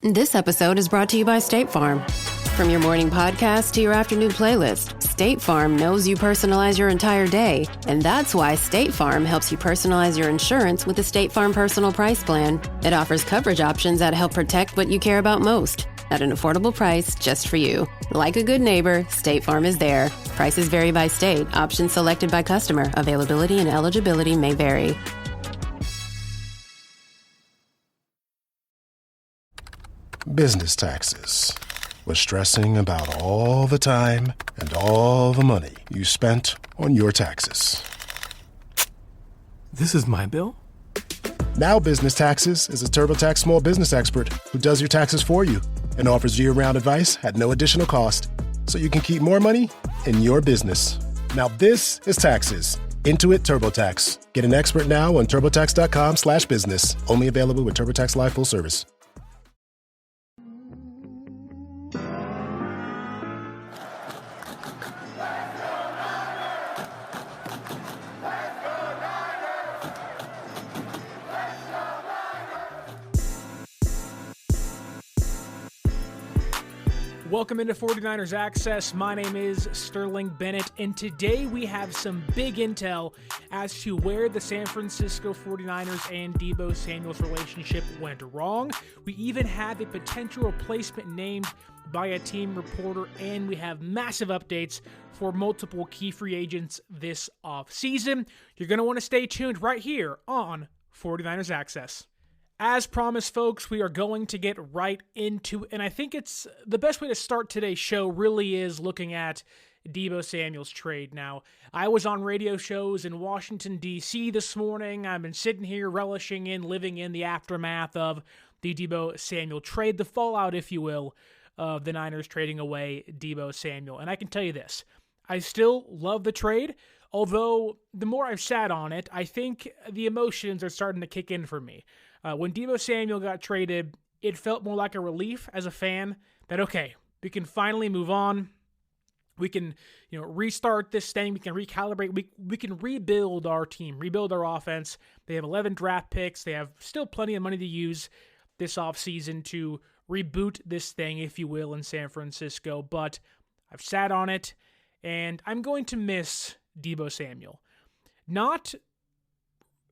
This episode is brought to you by State Farm. From your morning podcast to your afternoon playlist, State Farm knows you personalize your entire day, and that's why State Farm helps you personalize your insurance with the State Farm Personal Price Plan. It offers coverage options that help protect what you care about most at an affordable price just for you. Like a good neighbor, State Farm is there. Prices vary by state. Options selected by customer. Availability and eligibility may vary. Business taxes. Was stressing about all the time and all the money you spent on your taxes. This is my bill? Now Business Taxes is a TurboTax small business expert who does your taxes for you and offers year-round advice at no additional cost, so you can keep more money in your business. Now this is taxes. Intuit TurboTax. Get an expert now on turbotax.com/business. Only available with TurboTax Live Full Service. Welcome into 49ers Access. My name is Sterling Bennett, and today we have some big intel as to where the San Francisco 49ers and Deebo Samuel's relationship went wrong. We even have a potential replacement named by a team reporter, and we have massive updates for multiple key free agents this offseason. You're going to want to stay tuned right here on 49ers Access. As promised, folks, we are going to get right into it, and I think it's the best way to start today's show really is looking at Deebo Samuel's trade. Now, I was on radio shows in Washington, D.C. this morning. I've been sitting here relishing in, living in the aftermath of the Deebo Samuel trade, the fallout, if you will, of the Niners trading away Deebo Samuel. And I can tell you this, I still love the trade, although the more I've sat on it, I think the emotions are starting to kick in for me. When Deebo Samuel got traded, it felt more like a relief as a fan that, okay, we can finally move on. We can, restart this thing. We can recalibrate. We can rebuild our team, rebuild our offense. They have 11 draft picks. They have still plenty of money to use this offseason to reboot this thing, if you will, in San Francisco. But I've sat on it, and I'm going to miss Deebo Samuel. Not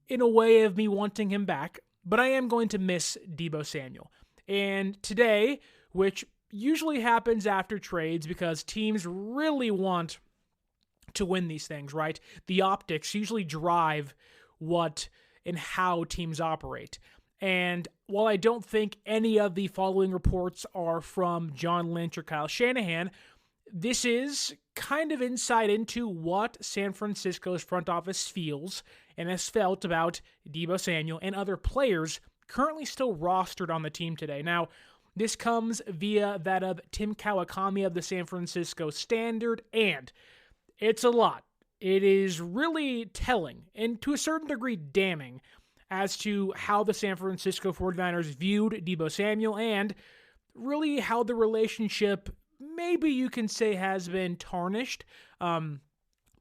in a way of me wanting him back, but I am going to miss Deebo Samuel. And today, which usually happens after trades because teams really want to win these things, right? The optics usually drive what and how teams operate. And while I don't think any of the following reports are from John Lynch or Kyle Shanahan, this is kind of insight into what San Francisco's front office feels and has felt about Deebo Samuel and other players currently still rostered on the team today. Now, this comes via that of Tim Kawakami of the San Francisco Standard, and it's a lot. It is really telling, and to a certain degree damning, as to how the San Francisco 49ers viewed Deebo Samuel and really how the relationship, maybe you can say, has been tarnished.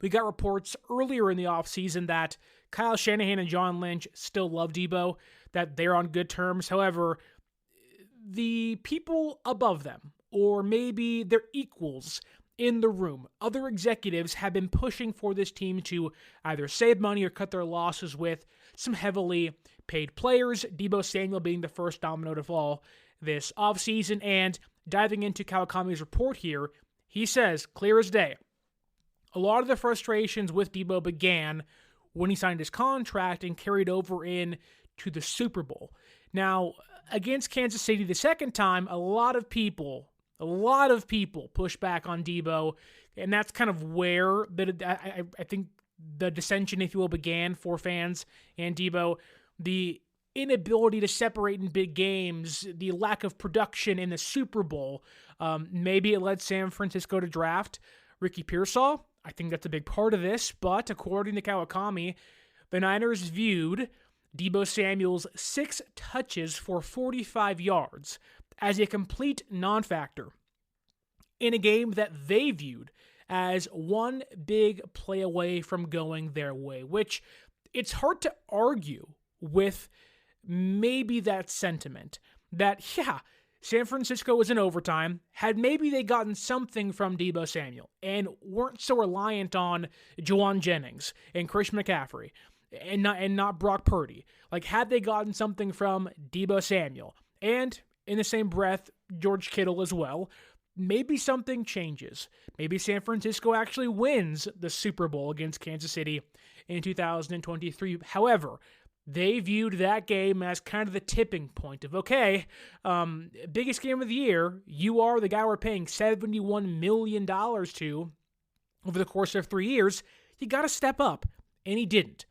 We got reports earlier in the offseason that Kyle Shanahan and John Lynch still love Deebo, that they're on good terms. However, the people above them, or maybe their equals in the room, other executives have been pushing for this team to either save money or cut their losses with some heavily paid players, Deebo Samuel being the first domino to fall this offseason. And diving into Kawakami's report here, he says, clear as day, a lot of the frustrations with Deebo began when he signed his contract and carried over in to the Super Bowl. Now, against Kansas City the second time, a lot of people push back on Deebo, and that's kind of where I think the dissension, if you will, began for fans and Deebo. The inability to separate in big games, the lack of production in the Super Bowl, maybe it led San Francisco to draft Ricky Pearsall. I think that's a big part of this, but according to Kawakami, the Niners viewed Deebo Samuel's 6 touches for 45 yards as a complete non-factor in a game that they viewed as one big play away from going their way, which it's hard to argue with maybe that sentiment that, yeah, San Francisco was in overtime. Had maybe they gotten something from Deebo Samuel and weren't so reliant on Juwan Jennings and Christian McCaffrey and not Brock Purdy. Like, had they gotten something from Deebo Samuel and, in the same breath, George Kittle as well, maybe something changes. Maybe San Francisco actually wins the Super Bowl against Kansas City in 2023. However, they viewed that game as kind of the tipping point of, okay, biggest game of the year, you are the guy we're paying $71 million to over the course of 3 years. You got to step up. And he didn't.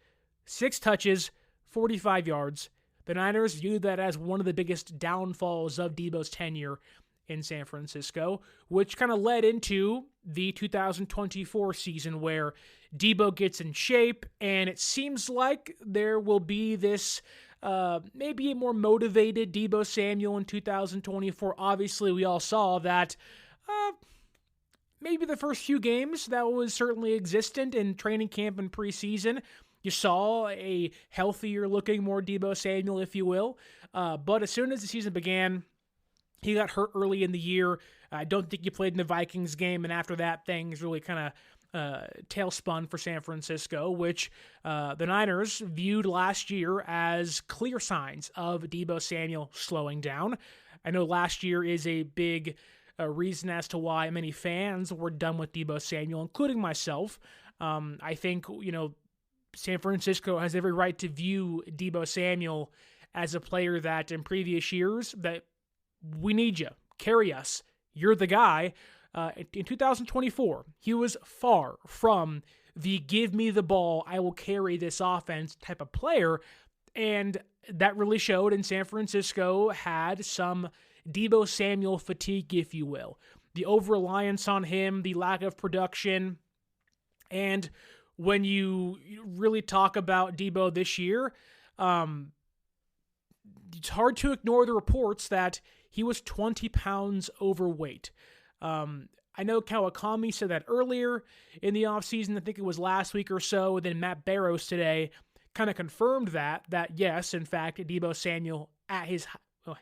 6 touches, 45 yards. The Niners viewed that as one of the biggest downfalls of Deebo's tenure in San Francisco, which kind of led into the 2024 season where Deebo gets in shape, and it seems like there will be this maybe a more motivated Deebo Samuel in 2024. Obviously, we all saw that maybe the first few games that was certainly existent in training camp and preseason. You saw a healthier-looking, more Deebo Samuel, if you will. But as soon as the season began, he got hurt early in the year. I don't think he played in the Vikings game, and after that, things really kind of tailspun for San Francisco, which the Niners viewed last year as clear signs of Deebo Samuel slowing down. I know last year is a big reason as to why many fans were done with Deebo Samuel, including myself. I think, San Francisco has every right to view Deebo Samuel as a player that in previous years that we need you. Carry us. You're the guy. In 2024, he was far from the give me the ball, I will carry this offense type of player. And that really showed, and San Francisco had some Deebo Samuel fatigue, if you will. The over-reliance on him, the lack of production. And when you really talk about Deebo this year, it's hard to ignore the reports that he was 20 pounds overweight. I know Kawakami said that earlier in the offseason. I think it was last week or so. Then Matt Barrows today kind of confirmed that yes, in fact, Deebo Samuel at his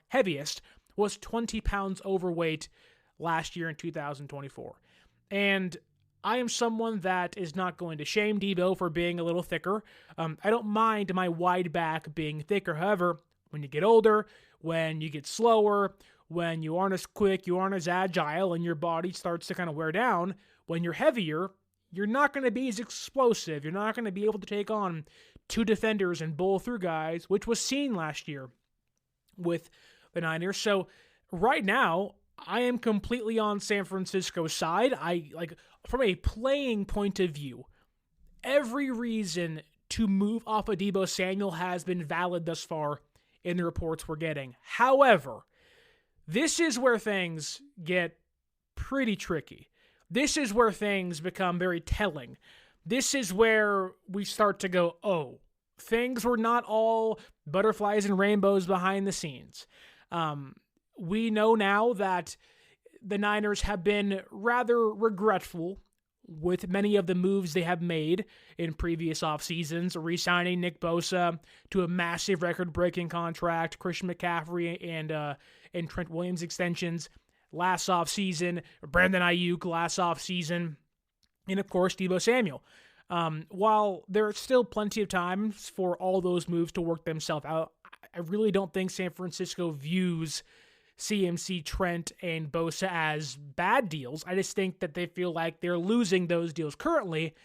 heaviest was 20 pounds overweight last year in 2024. And I am someone that is not going to shame Deebo for being a little thicker. I don't mind my wide back being thicker. However, when you get older, when you get slower, when you aren't as quick, you aren't as agile, and your body starts to kind of wear down, when you're heavier, you're not going to be as explosive. You're not going to be able to take on 2 defenders and bowl through guys, which was seen last year with the Niners. So right now, I am completely on San Francisco's side. From a playing point of view, every reason to move off of Deebo Samuel has been valid thus far in the reports we're getting. However, this is where things get pretty tricky. This is where things become very telling. This is where we start to go, oh, things were not all butterflies and rainbows behind the scenes. We know now that the Niners have been rather regretful with many of the moves they have made in previous off seasons, re-signing Nick Bosa to a massive record-breaking contract, Christian McCaffrey and Trent Williams extensions last off season, Brandon Ayuk last off season, and of course Deebo Samuel. While there's still plenty of time for all those moves to work themselves out, I really don't think San Francisco views CMC, Trent, and Bosa as bad deals. I just think that they feel like they're losing those deals currently,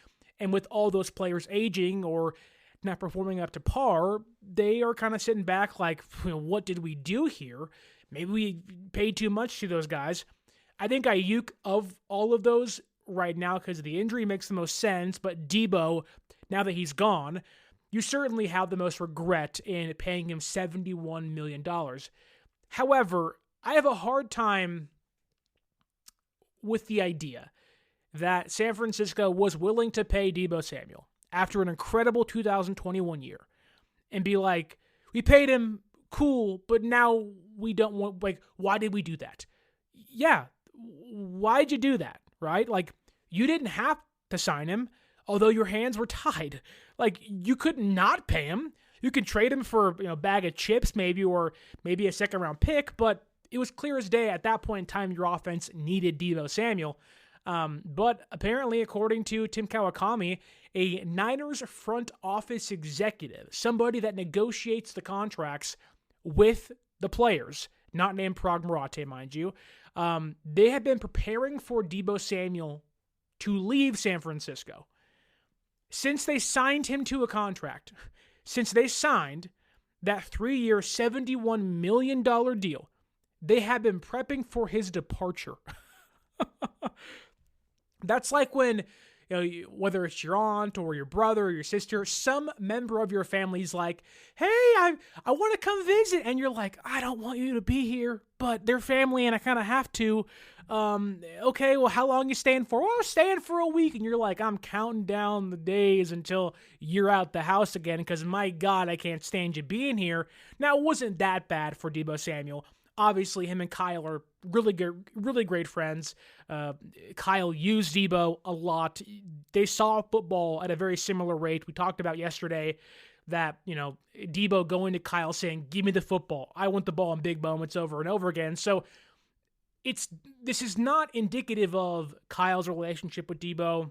and with all those players aging or not performing up to par, they are kind of sitting back like, what did we do here? Maybe we paid too much to those guys. I think Ayuk, of all of those right now, because of the injury, makes the most sense, but Deebo, now that he's gone, you certainly have the most regret in paying him $71 million. However, I have a hard time with the idea that San Francisco was willing to pay Deebo Samuel after an incredible 2021 year and be like, we paid him, cool, but now we don't want, why did we do that? Yeah, why'd you do that, right? You didn't have to sign him, although your hands were tied. You could not pay him. You could trade him for a bag of chips maybe, or maybe a second-round pick, but it was clear as day at that point in time your offense needed Deebo Samuel. But apparently, according to Tim Kawakami, a Niners front office executive, somebody that negotiates the contracts with the players, not named Prog Marate, mind you, they have been preparing for Deebo Samuel to leave San Francisco. Since they signed him to a contract, since they signed that 3-year, $71 million deal, they have been prepping for his departure. That's like when, whether it's your aunt or your brother or your sister, some member of your family's like, hey, I want to come visit. And you're like, I don't want you to be here, but they're family and I kind of have to. Okay, well, how long you staying for? Well, staying for a week. And you're like, I'm counting down the days until you're out the house again because, my God, I can't stand you being here. Now, it wasn't that bad for Deebo Samuel. Obviously, him and Kyle are really great friends. Kyle used Deebo a lot. They saw football at a very similar rate. We talked about yesterday that, Deebo going to Kyle saying, give me the football. I want the ball in big moments over and over again. So this is not indicative of Kyle's relationship with Deebo,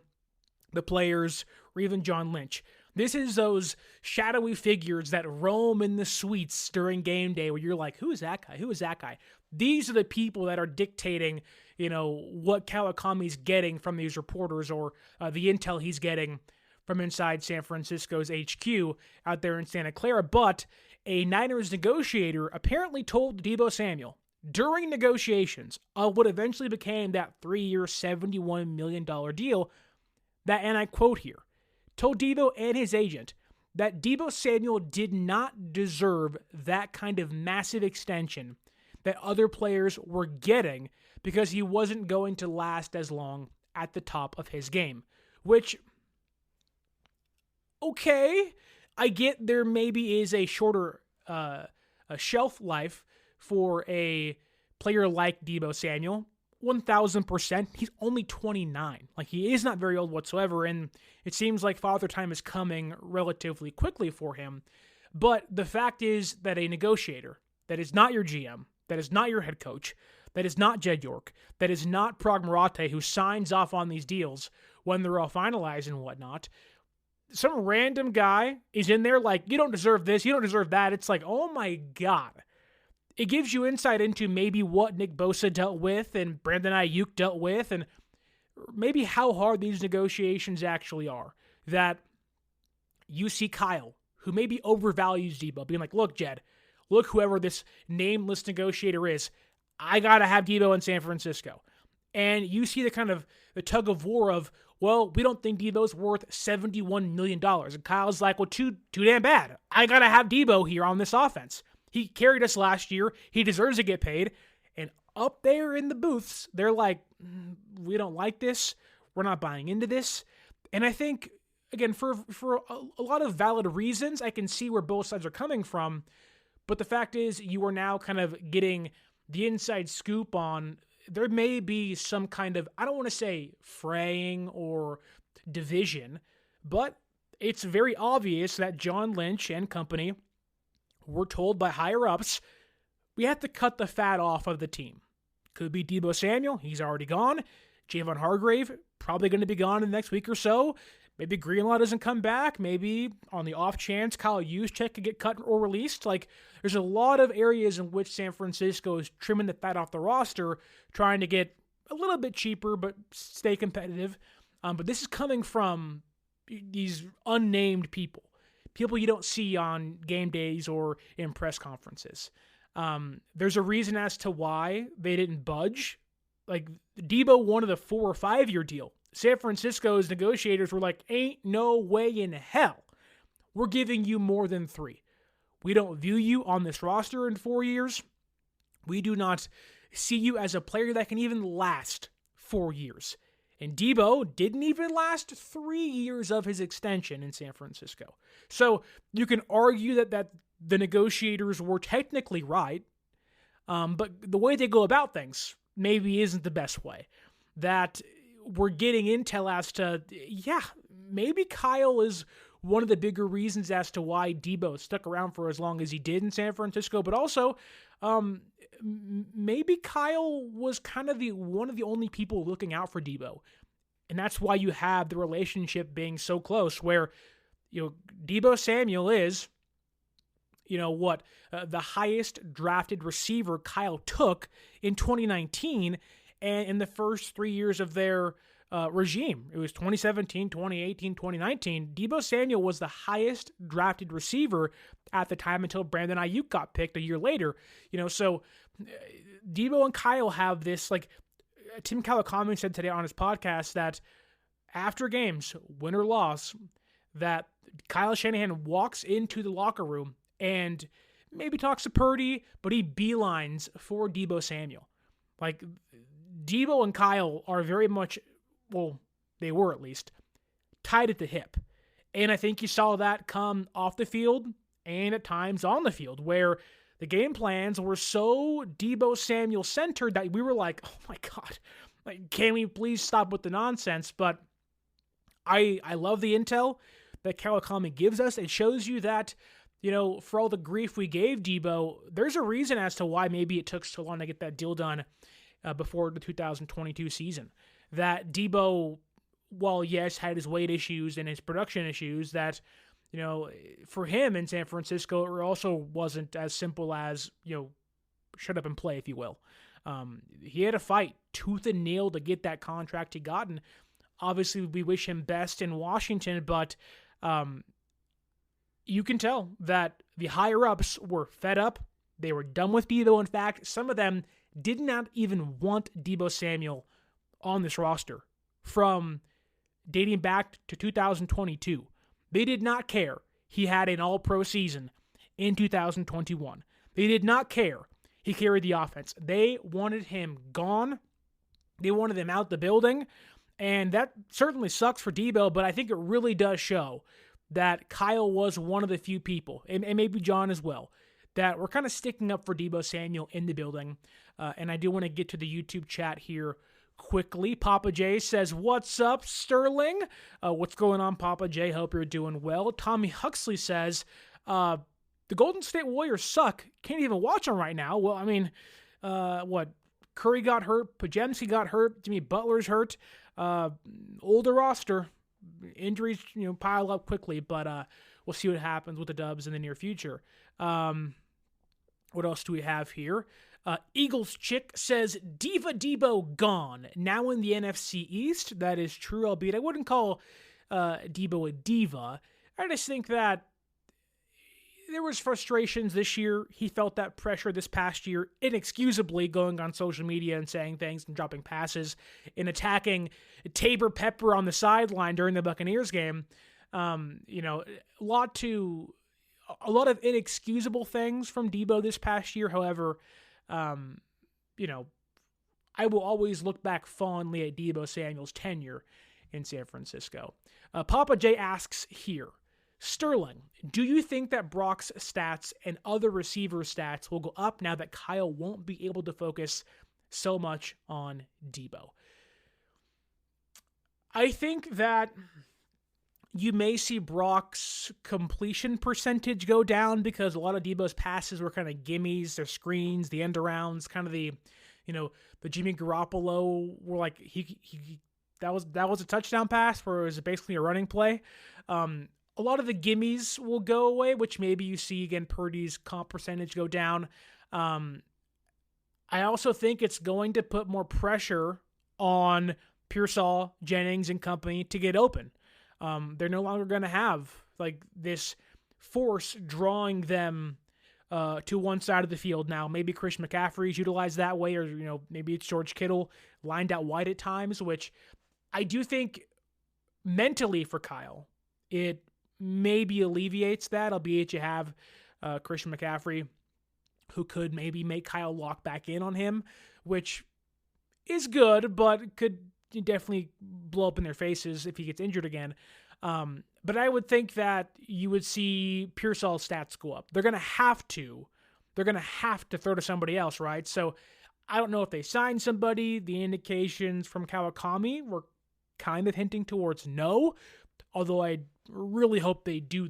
the players, or even John Lynch. This is those shadowy figures that roam in the suites during game day where you're like, who is that guy? Who is that guy? These are the people that are dictating, what Kawakami's getting from these reporters or the intel he's getting from inside San Francisco's HQ out there in Santa Clara. But a Niners negotiator apparently told Deebo Samuel during negotiations of what eventually became that 3-year, $71 million deal that, and I quote here, told Deebo and his agent that Deebo Samuel did not deserve that kind of massive extension that other players were getting because he wasn't going to last as long at the top of his game. Which, okay, I get there maybe is a shorter a shelf life for a player like Deebo Samuel. 1,000%. He's only 29. Like, he is not very old whatsoever, and it seems like Father Time is coming relatively quickly for him. But the fact is that a negotiator that is not your GM, that is not your head coach, that is not Jed York, that is not Prog Marate, who signs off on these deals when they're all finalized and whatnot, some random guy is in there like, you don't deserve this, you don't deserve that. It's like, oh my God. It gives you insight into maybe what Nick Bosa dealt with and Brandon Ayuk dealt with and maybe how hard these negotiations actually are. That you see Kyle, who maybe overvalues Deebo, being like, look, Jed, look, whoever this nameless negotiator is, I got to have Deebo in San Francisco. And you see the kind of the tug of war of, well, we don't think Deebo's worth $71 million. And Kyle's like, well, too damn bad. I got to have Deebo here on this offense. He carried us last year. He deserves to get paid. And up there in the booths, they're like, we don't like this. We're not buying into this. And I think, again, for a lot of valid reasons, I can see where both sides are coming from. But the fact is, you are now kind of getting the inside scoop on there may be some kind of, I don't want to say fraying or division, but it's very obvious that John Lynch and company were told by higher-ups, we have to cut the fat off of the team. Could be Deebo Samuel, he's already gone. Javon Hargrave, probably going to be gone in the next week or so. Maybe Greenlaw doesn't come back. Maybe on the off chance Kyle Juszczyk could get cut or released. Like, there's a lot of areas in which San Francisco is trimming the fat off the roster, trying to get a little bit cheaper but stay competitive. But this is coming from these unnamed people you don't see on game days or in press conferences. There's a reason as to why they didn't budge. Like, Deebo wanted a 4 or 5 year deal. San Francisco's negotiators were like, ain't no way in hell we're giving you more than 3. We don't view you on this roster in 4 years. We do not see you as a player that can even last 4 years. And Deebo didn't even last 3 years of his extension in San Francisco. So you can argue that the negotiators were technically right, but the way they go about things maybe isn't the best way. That we're getting intel as to, maybe Kyle is one of the bigger reasons as to why Deebo stuck around for as long as he did in San Francisco, but also maybe Kyle was kind of one of the only people looking out for Deebo. And that's why you have the relationship being so close, where, Deebo Samuel is, the highest drafted receiver Kyle took in 2019, and in the first 3 years of their regime. It was 2017, 2018, 2019. Deebo Samuel was the highest drafted receiver at the time until Brandon Ayuk got picked a year later. So Deebo and Kyle have this, Tim Kawakami said today on his podcast that after games, win or loss, that Kyle Shanahan walks into the locker room and maybe talks to Purdy, but he beelines for Deebo Samuel. Deebo and Kyle are very much, well, they were at least, tied at the hip. And I think you saw that come off the field and at times on the field, where the game plans were so Deebo Samuel centered that we were like, oh my God, can we please stop with the nonsense? But I love the intel that Kawakami gives us. It shows you that, for all the grief we gave Deebo, there's a reason as to why maybe it took so long to get that deal done before the 2022 season. That Deebo, while yes, had his weight issues and his production issues, that, for him in San Francisco, it also wasn't as simple as, shut up and play, if you will. He had to fight tooth and nail to get that contract he got, and obviously we wish him best in Washington, but you can tell that the higher-ups were fed up. They were done with Deebo. In fact, some of them did not even want Deebo Samuel on this roster from dating back to 2022. They did not care he had an all-pro season in 2021. They did not care he carried the offense. They wanted him gone. They wanted him out the building. And that certainly sucks for Deebo, but I think it really does show that Kyle was one of the few people, and maybe John as well, that were kind of sticking up for Deebo Samuel in the building. And I do want to get to the YouTube chat here quickly. Papa J says, "What's up, Sterling?" What's going on, Papa J? Hope you're doing well. Tommy Huxley says, the Golden State Warriors suck. Can't even watch them right now. Well, I mean, Curry got hurt. Pajemski got hurt. Jimmy Butler's hurt. Older roster. Injuries, pile up quickly, but we'll see what happens with the Dubs in the near future. What else do we have here? Eagles Chick says, Diva Deebo gone. Now in the NFC East. That is true, albeit I wouldn't call Deebo a diva. I just think that there was frustrations this year. He felt that pressure this past year, inexcusably going on social media and saying things and dropping passes and attacking Tabor Pepper on the sideline during the Buccaneers game. A lot of inexcusable things from Deebo this past year. However, I will always look back fondly at Deebo Samuel's tenure in San Francisco. Papa J asks here, Sterling, do you think that Brock's stats and other receiver stats will go up now that Kyle won't be able to focus so much on Deebo? I think that you may see Brock's completion percentage go down because a lot of Deebo's passes were kind of gimmies, their screens, the end arounds, kind of the Jimmy Garoppolo were like that was a touchdown pass where it was basically a running play. A lot of the gimmies will go away, which maybe you see again Purdy's comp percentage go down. I also think it's going to put more pressure on Pearsall, Jennings, and company to get open. They're no longer going to have this force drawing them to one side of the field now. Maybe Christian McCaffrey's utilized that way, or maybe it's George Kittle lined out wide at times, which I do think mentally for Kyle, it maybe alleviates that, albeit you have Christian McCaffrey who could maybe make Kyle lock back in on him, which is good, but could definitely blow up in their faces if he gets injured again. But I would think that you would see Pearsall's stats go up. They're going to have to throw to somebody else, right? So I don't know if they sign somebody. The indications from Kawakami were kind of hinting towards no, although I really hope they do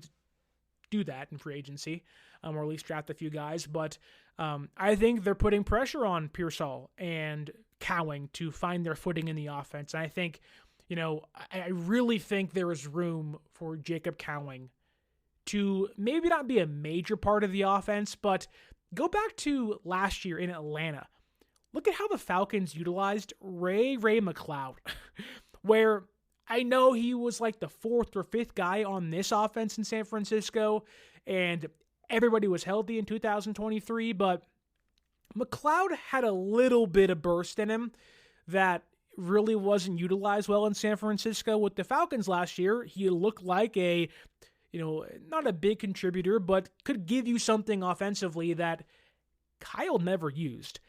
that in free agency, or at least draft a few guys. But I think they're putting pressure on Pearsall and Cowing to find their footing in the offense. And I think, I really think there is room for Jacob Cowing to maybe not be a major part of the offense, but go back to last year in Atlanta. Look at how the Falcons utilized Ray McCloud, where I know he was like the fourth or fifth guy on this offense in San Francisco, and everybody was healthy in 2023, but McCloud had a little bit of burst in him that really wasn't utilized well in San Francisco. With the Falcons last year, he looked like a, not a big contributor, but could give you something offensively that Kyle never used.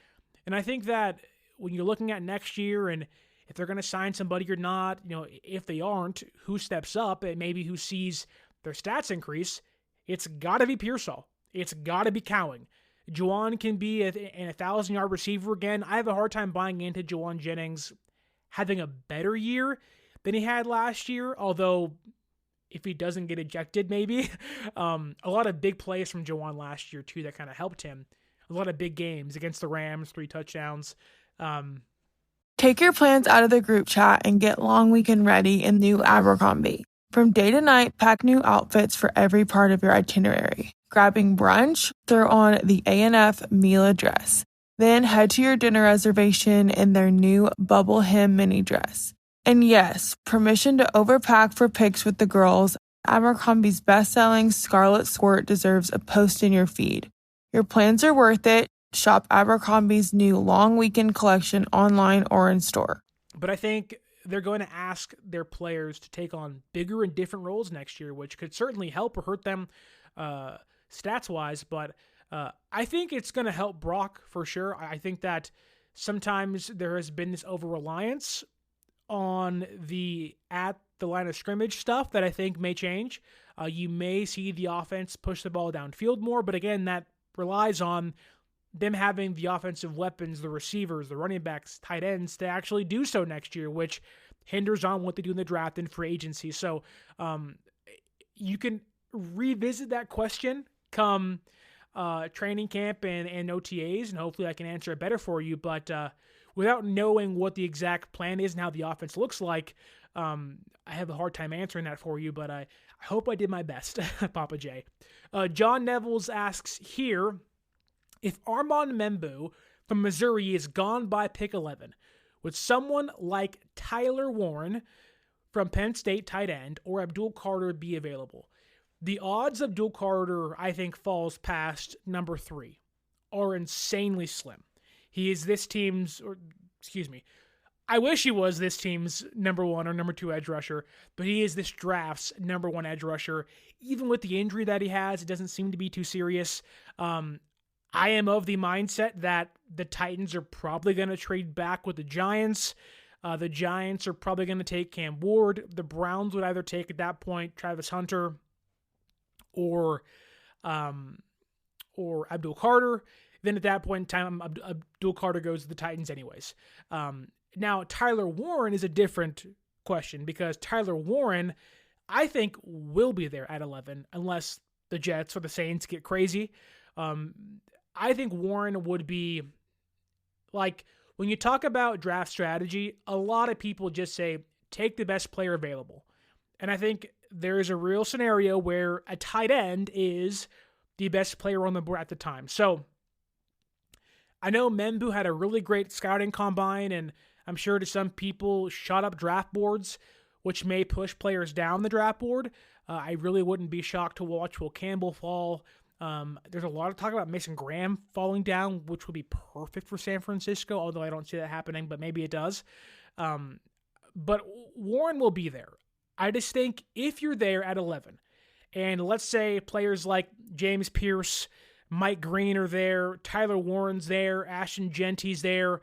And I think that when you're looking at next year and if they're going to sign somebody or not, if they aren't, who steps up and maybe who sees their stats increase, it's got to be Pearsall. It's got to be Cowing. Juwan can be an 1,000-yard receiver again. I have a hard time buying into Juwan Jennings having a better year than he had last year, although if he doesn't get ejected, maybe. A lot of big plays from Juwan last year, too, that kind of helped him. A lot of big games against the Rams, 3 touchdowns. Take your plans out of the group chat and get long weekend ready in new Abercrombie. From day to night, pack new outfits for every part of your itinerary. Grabbing brunch? Throw on the A&F Mila dress. Then head to your dinner reservation in their new bubble hem mini dress. And yes, permission to overpack for pics with the girls. Abercrombie's best-selling Scarlet Squirt deserves a post in your feed. Your plans are worth it. Shop Abercrombie's new long weekend collection online or in store. But I think they're going to ask their players to take on bigger and different roles next year, which could certainly help or hurt them stats-wise. But I think it's going to help Brock for sure. I think that sometimes there has been this over-reliance on the at the line of scrimmage stuff that I think may change. You may see the offense push the ball downfield more, but again, that relies on them having the offensive weapons, the receivers, the running backs, tight ends to actually do so next year, which hinders on what they do in the draft and free agency. So you can revisit that question come training camp and OTAs, and hopefully I can answer it better for you. But without knowing what the exact plan is and how the offense looks like, I have a hard time answering that for you, but I hope I did my best, Papa J. John Nevels asks here, if Armand Membu from Missouri is gone by pick 11, would someone like Tyler Warren from Penn State tight end or Abdul Carter be available? The odds of Abdul Carter, I think, falls past number 3 are insanely slim. He is this team's, I wish he was this team's number 1 or number 2 edge rusher, but he is this draft's number 1 edge rusher. Even with the injury that he has, it doesn't seem to be too serious. I am of the mindset that the Titans are probably going to trade back with the Giants. The Giants are probably going to take Cam Ward. The Browns would either take at that point Travis Hunter or Abdul Carter. Then at that point in time, Abdul Carter goes to the Titans anyways. Now, Tyler Warren is a different question because Tyler Warren, I think, will be there at 11 unless the Jets or the Saints get crazy. I think Warren would be, like, when you talk about draft strategy, a lot of people just say, take the best player available. And I think there is a real scenario where a tight end is the best player on the board at the time. So I know Membu had a really great scouting combine, and I'm sure to some people shot up draft boards, which may push players down the draft board. I really wouldn't be shocked to watch Will Campbell fall. There's a lot of talk about Mason Graham falling down, which would be perfect for San Francisco, although I don't see that happening, but maybe it does. But Warren will be there. I just think if you're there at 11, and let's say players like James Pierce, Mike Green are there, Tyler Warren's there, Ashton Genty's there,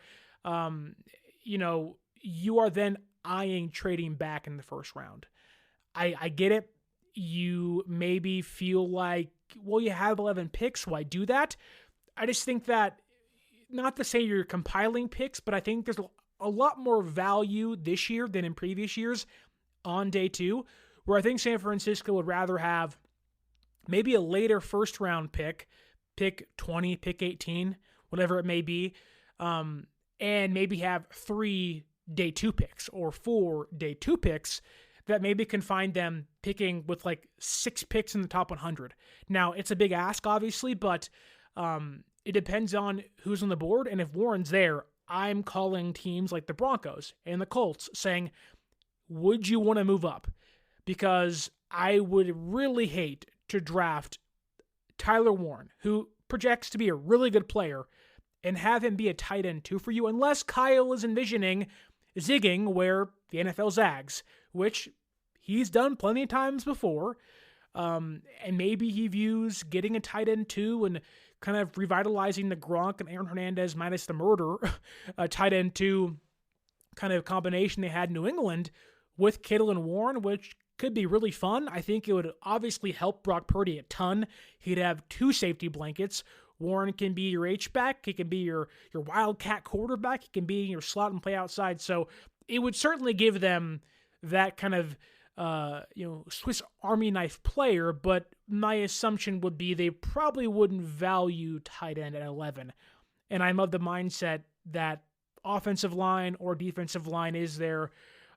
you are then eyeing trading back in the first round. I get it. You maybe feel like, well, you have 11 picks, why do that? I just think that, not to say you're compiling picks, but I think there's a lot more value this year than in previous years on day 2, where I think San Francisco would rather have maybe a later first round pick pick 20, pick 18, whatever it may be, and maybe have 3 day 2 picks or 4 day 2 picks that maybe can find them picking with like 6 picks in the top 100. Now, it's a big ask, obviously, but it depends on who's on the board. And if Warren's there, I'm calling teams like the Broncos and the Colts saying, would you want to move up? Because I would really hate to draft Tyler Warren, who projects to be a really good player, and have him be a tight end 2 for you, unless Kyle is envisioning zigging where the NFL zags, which he's done plenty of times before. And maybe he views getting a tight end 2 and kind of revitalizing the Gronk and Aaron Hernandez minus the murder tight end 2 kind of combination they had in New England with Kittle and Warren, which could be really fun. I think it would obviously help Brock Purdy a ton. He'd have 2 safety blankets. Warren can be your H-back. He can be your wildcat quarterback. He can be in your slot and play outside. So it would certainly give them that kind of Swiss Army knife player, but my assumption would be they probably wouldn't value tight end at 11. And I'm of the mindset that offensive line or defensive line is their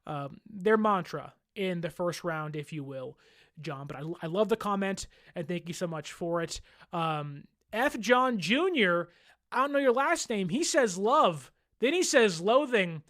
mantra in the first round, if you will, John. But I love the comment, and thank you so much for it. F. John Jr., I don't know your last name. He says love. Then he says loathing.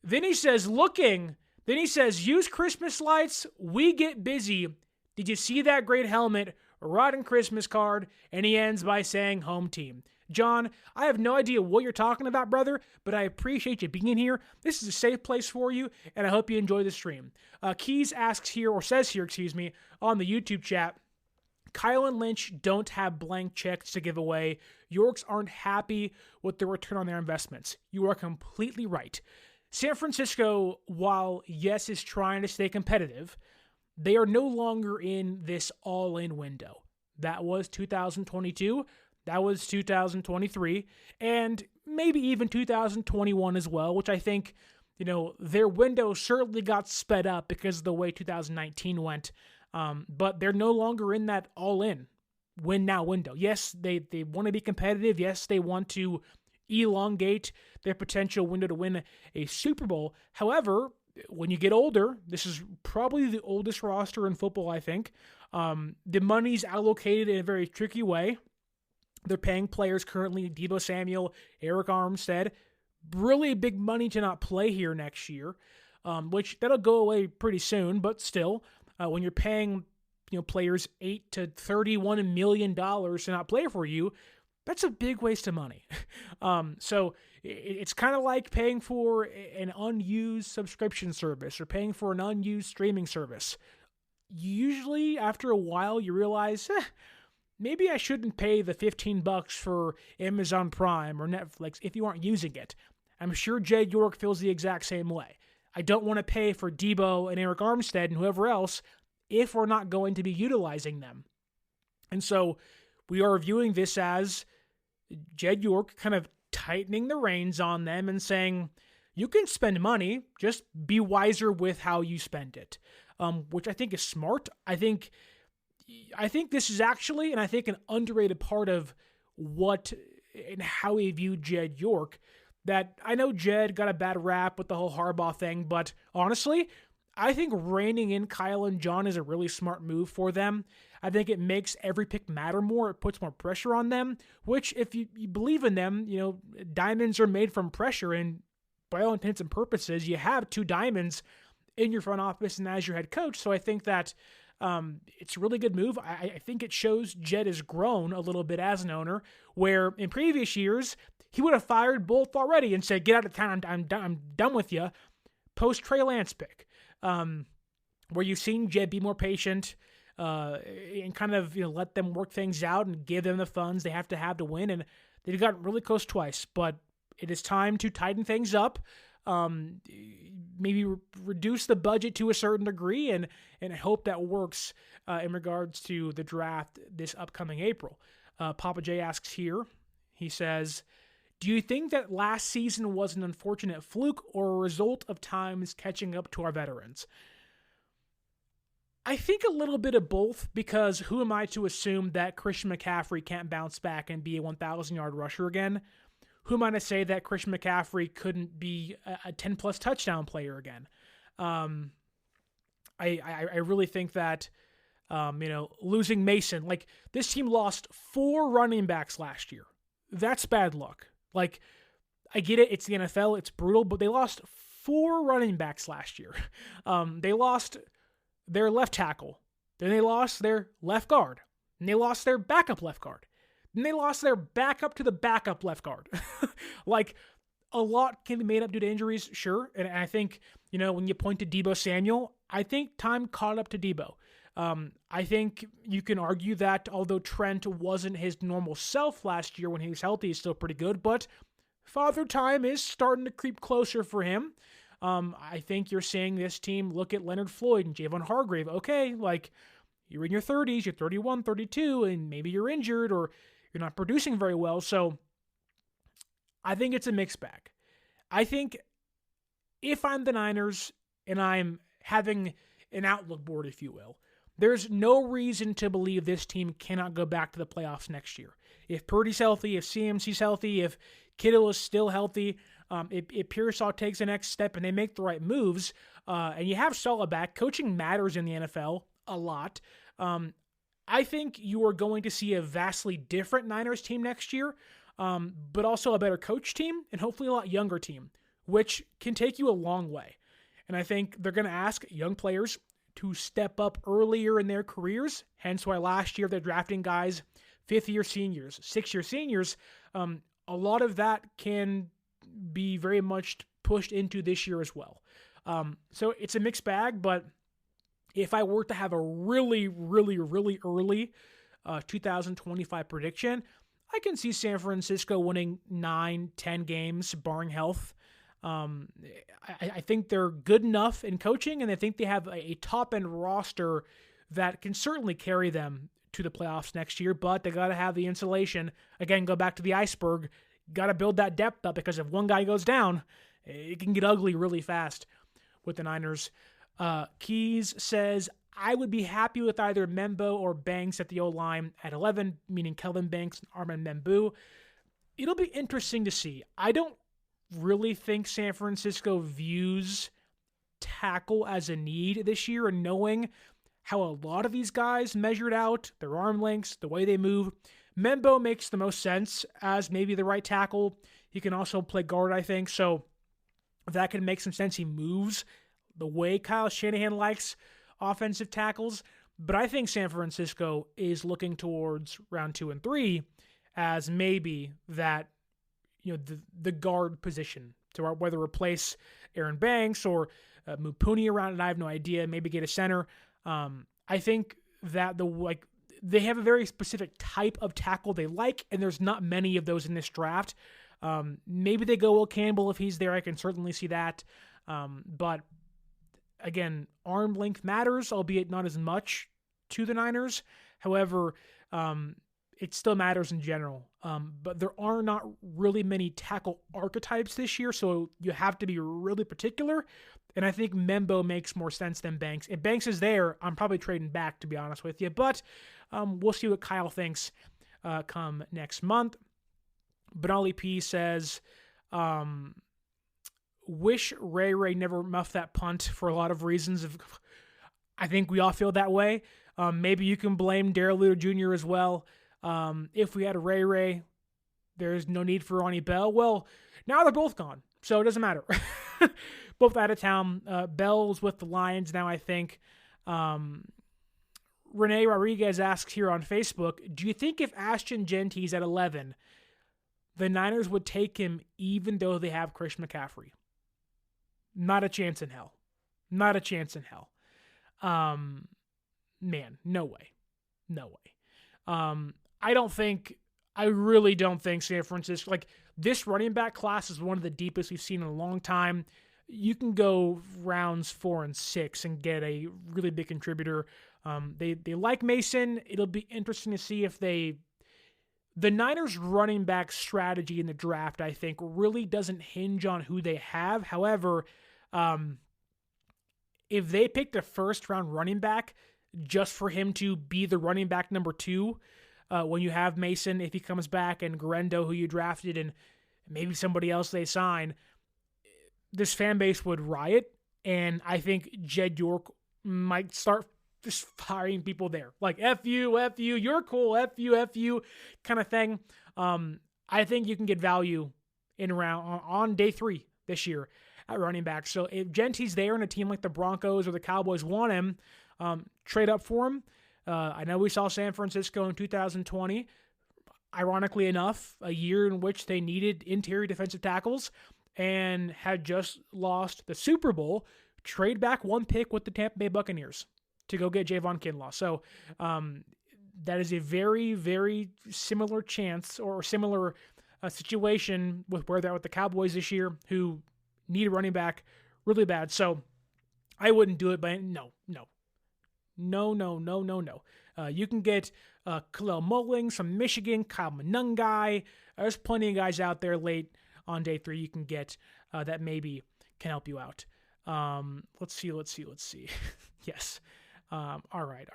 Then he says looking. Then he says, use Christmas lights. We get busy. Did you see that great helmet? Rotten Christmas card. And he ends by saying home team. John, I have no idea what you're talking about, brother, but I appreciate you being here. This is a safe place for you, and I hope you enjoy the stream. Keys asks here, or says here, on the YouTube chat, Kyle and Lynch don't have blank checks to give away. Yorks aren't happy with the return on their investments. You are completely right. San Francisco, while yes, is trying to stay competitive, they are no longer in this all-in window. That was 2022. That was 2023, and maybe even 2021 as well, which I think, their window certainly got sped up because of the way 2019 went. But they're no longer in that all-in win-now window. Yes, they want to be competitive. Yes, they want to elongate their potential window to win a Super Bowl. However, when you get older, this is probably the oldest roster in football, I think. The money's allocated in a very tricky way. They're paying players currently, Deebo Samuel, Eric Armstead, really big money to not play here next year, which that'll go away pretty soon, but still, when you're paying players $8 to $31 million to not play for you, that's a big waste of money. So it's kind of like paying for an unused subscription service or paying for an unused streaming service. Usually, after a while, you realize, maybe I shouldn't pay the $15 for Amazon Prime or Netflix if you aren't using it. I'm sure Jed York feels the exact same way. I don't want to pay for Deebo and Eric Armstead and whoever else if we're not going to be utilizing them. And so we are viewing this as Jed York kind of tightening the reins on them and saying, you can spend money, just be wiser with how you spend it, which I think is smart. I think this is actually, and I think an underrated part of what and how we view Jed York, that I know Jed got a bad rap with the whole Harbaugh thing, but honestly, I think reining in Kyle and John is a really smart move for them. I think it makes every pick matter more. It puts more pressure on them, which if you believe in them, diamonds are made from pressure, and by all intents and purposes, you have 2 diamonds in your front office and as your head coach. So I think that it's a really good move. I think it shows Jed has grown a little bit as an owner, where in previous years, he would have fired both already and said, get out of town, I'm done with you, post Trey Lance pick. Where you've seen Jed be more patient and kind of let them work things out and give them the funds they have to win. And they've gotten really close twice, but it is time to tighten things up. Maybe reduce the budget to a certain degree, and I hope that works in regards to the draft this upcoming April. Papa J asks here, he says, do you think that last season was an unfortunate fluke or a result of times catching up to our veterans? I think a little bit of both, because who am I to assume that Christian McCaffrey can't bounce back and be a 1,000-yard rusher again? Who am I to say that Christian McCaffrey couldn't be a 10-plus touchdown player again? I really think that, losing Mason, like, this team lost 4 running backs last year. That's bad luck. Like, I get it, it's the NFL, it's brutal, but they lost 4 running backs last year. They lost their left tackle, then they lost their left guard, and they lost their backup left guard, then they lost their backup to the backup left guard. Like, a lot can be made up due to injuries, sure, and I think, when you point to Deebo Samuel, I think time caught up to Deebo. I think you can argue that although Trent wasn't his normal self last year when he was healthy, he's still pretty good, but Father Time is starting to creep closer for him. I think you're seeing this team look at Leonard Floyd and Javon Hargrave. Okay, like, you're in your 30s, you're 31, 32, and maybe you're injured or you're not producing very well. So I think it's a mixed bag. I think if I'm the Niners and I'm having an outlook board, if you will, there's no reason to believe this team cannot go back to the playoffs next year. If Purdy's healthy, if CMC's healthy, if Kittle is still healthy, if Pearsall takes the next step and they make the right moves, and you have Saleh back, coaching matters in the NFL a lot. I think you are going to see a vastly different Niners team next year, but also a better coach team and hopefully a lot younger team, which can take you a long way. And I think they're going to ask young players to step up earlier in their careers, hence why last year they're drafting guys 5th-year seniors, 6th-year seniors. A lot of that can be very much pushed into this year as well. So it's a mixed bag, but if I were to have a really, really, really early 2025 prediction, I can see San Francisco winning 9-10 games, barring health. I think they're good enough in coaching, and I think they have a top-end roster that can certainly carry them to the playoffs next year, but they got to have the insulation. Again, go back to the iceberg. Got to build that depth up, because if one guy goes down, it can get ugly really fast with the Niners. Keys says, I would be happy with either Membo or Banks at the O-line at 11, meaning Kelvin Banks and Armand Membu. It'll be interesting to see. I don't really think San Francisco views tackle as a need this year, and knowing how a lot of these guys measured out, their arm lengths, the way they move, Membo makes the most sense as maybe the right tackle. He can also play guard, I think, so that can make some sense. He moves the way Kyle Shanahan likes offensive tackles, but I think San Francisco is looking towards round 2 and 3 as maybe that, the guard position to whether replace Aaron Banks or move Pooney around, and I have no idea, maybe get a center. I think that they have a very specific type of tackle they like, and there's not many of those in this draft. Maybe they go Will Campbell if he's there. I can certainly see that. But again, arm length matters, albeit not as much to the Niners. However, it still matters in general. But there are not really many tackle archetypes this year, so you have to be really particular. And I think Membo makes more sense than Banks. If Banks is there, I'm probably trading back, to be honest with you. But we'll see what Kyle thinks come next month. Benali P says, wish Ray never muffed that punt for a lot of reasons. I think we all feel that way. Maybe you can blame Darrell Luter Jr. as well. If we had Ray, there's no need for Ronnie Bell. Well, now they're both gone, so it doesn't matter. Both out of town. Bell's with the Lions now, I think. Renee Rodriguez asks here on Facebook, do you think if Ashton Genty's at 11, the Niners would take him even though they have Christian McCaffrey? Not a chance in hell. Not a chance in hell. Man, no way. No way. I really don't think San Francisco, this running back class is one of the deepest we've seen in a long time. You can go rounds 4 and 6 and get a really big contributor. They like Mason. It'll be interesting to see if the Niners running back strategy in the draft, I think, really doesn't hinge on who they have. However, if they picked a first round running back, just for him to be the running back number 2 when you have Mason, if he comes back, and Guerendo, who you drafted, and maybe somebody else they sign, this fan base would riot, and I think Jed York might start just firing people there. Like, F you, you're cool, F you, kind of thing. I think you can get value on day 3 this year at running back. So if Genty's there and a team like the Broncos or the Cowboys want him, trade up for him. I know we saw San Francisco in 2020, ironically enough, a year in which they needed interior defensive tackles and had just lost the Super Bowl, trade back 1 pick with the Tampa Bay Buccaneers to go get Javon Kinlaw. So that is a very, very similar chance or similar situation with where they're with the Cowboys this year, who need a running back really bad. So I wouldn't do it, but no. You can get Khalil Mullings from Michigan, Kyle Monungai. There's plenty of guys out there late on day 3 you can get that maybe can help you out. Let's see. Yes. All right.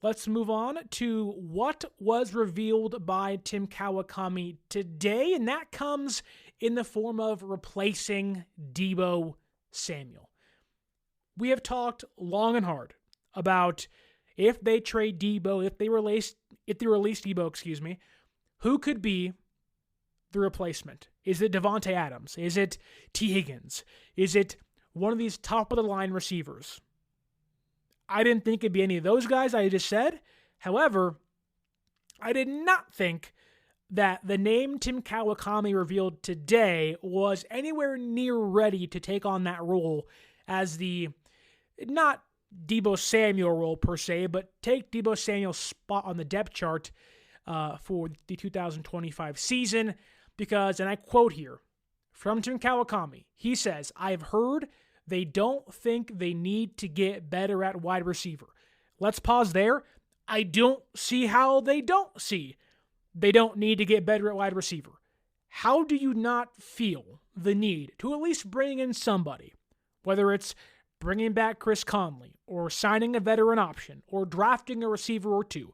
Let's move on to what was revealed by Tim Kawakami today, and that comes in the form of replacing Deebo Samuel. We have talked long and hard about if they trade Deebo, if they release Deebo, who could be the replacement? Is it Devontae Adams? Is it T. Higgins? Is it one of these top-of-the-line receivers? I didn't think it'd be any of those guys I just said. However, I did not think that the name Tim Kawakami revealed today was anywhere near ready to take on that role as the, not Deebo Samuel role per se, but take Deebo Samuel's spot on the depth chart for the 2025 season. Because, and I quote here from Tim Kawakami, he says, "I've heard they don't think they need to get better at wide receiver." Let's pause there. I don't see how they don't see they don't need to get better at wide receiver. How do you not feel the need to at least bring in somebody, whether it's bringing back Chris Conley or signing a veteran option or drafting a receiver or 2?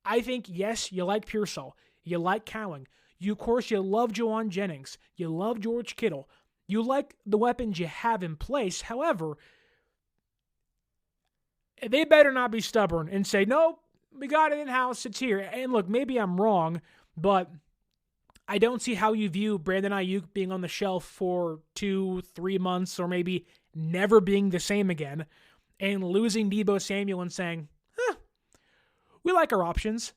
I think, yes, you like Pearsall. You like Cowing. Of course, you love Juwan Jennings. You love George Kittle. You like the weapons you have in place. However, they better not be stubborn and say, "Nope, we got it in-house, it's here." And look, maybe I'm wrong, but I don't see how you view Brandon Ayuk being on the shelf for 2-3 months or maybe never being the same again, and losing Deebo Samuel and saying, we like our options.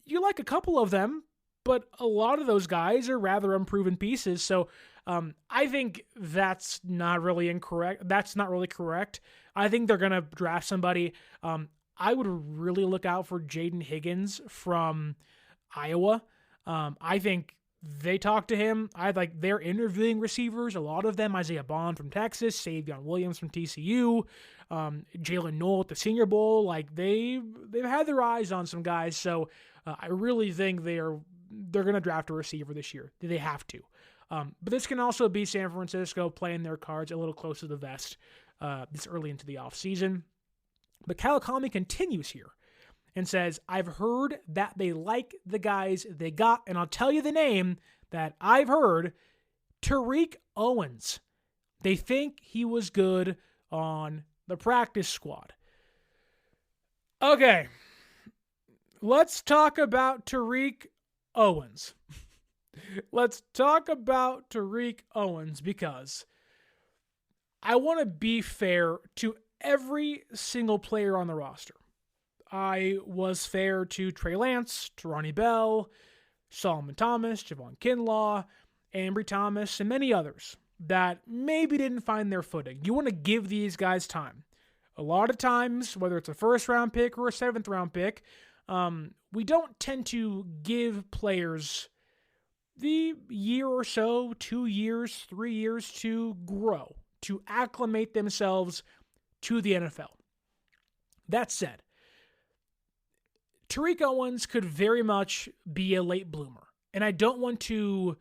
You like a couple of them, but a lot of those guys are rather unproven pieces. So I think that's not really incorrect. That's not really correct. I think they're going to draft somebody. I would really look out for Jaden Higgins from Iowa. I think they talked to him. They're interviewing receivers, a lot of them. Isaiah Bond from Texas, Savion Williams from TCU, Jalen Noel at the Senior Bowl. They've had their eyes on some guys. So I really think they're going to draft a receiver this year. They have to. But this can also be San Francisco playing their cards a little close to the vest this early into the offseason. But Kawakami continues here and says, "I've heard that they like the guys they got, and I'll tell you the name that I've heard, Tariq Owens. They think he was good on the practice squad." Okay, let's talk about Tariq Owens. Let's talk about Tariq Owens, because I want to be fair to every single player on the roster. I was fair to Trey Lance, to Ronnie Bell, Solomon Thomas, Javon Kinlaw, Ambry Thomas, and many others that maybe didn't find their footing. You want to give these guys time. A lot of times, whether it's a first-round pick or a seventh-round pick, we don't tend to give players the year or so, 2 years, 3 years to grow, to acclimate themselves to the NFL. That said, Tariq Owens could very much be a late bloomer, and I don't want to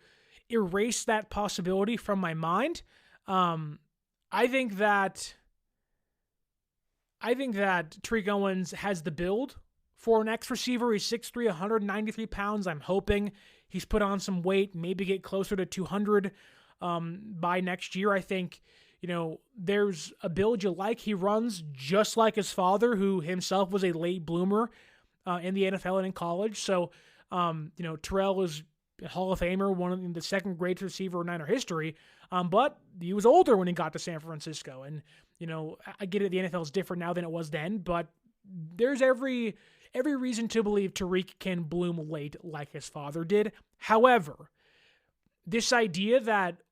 erase that possibility from my mind. I think that I think that Tariq Owens has the build for an X receiver. He's 6'3", 193 pounds. I'm hoping he's put on some weight, maybe get closer to 200 by next year. I think, there's a build you like. He runs just like his father, who himself was a late bloomer in the NFL and in college. So, Terrell is a Hall of Famer, one of the second greatest receiver in Niner history. But he was older when he got to San Francisco. And, I get it, the NFL is different now than it was then, but there's every reason to believe Tariq can bloom late like his father did. However, this idea that,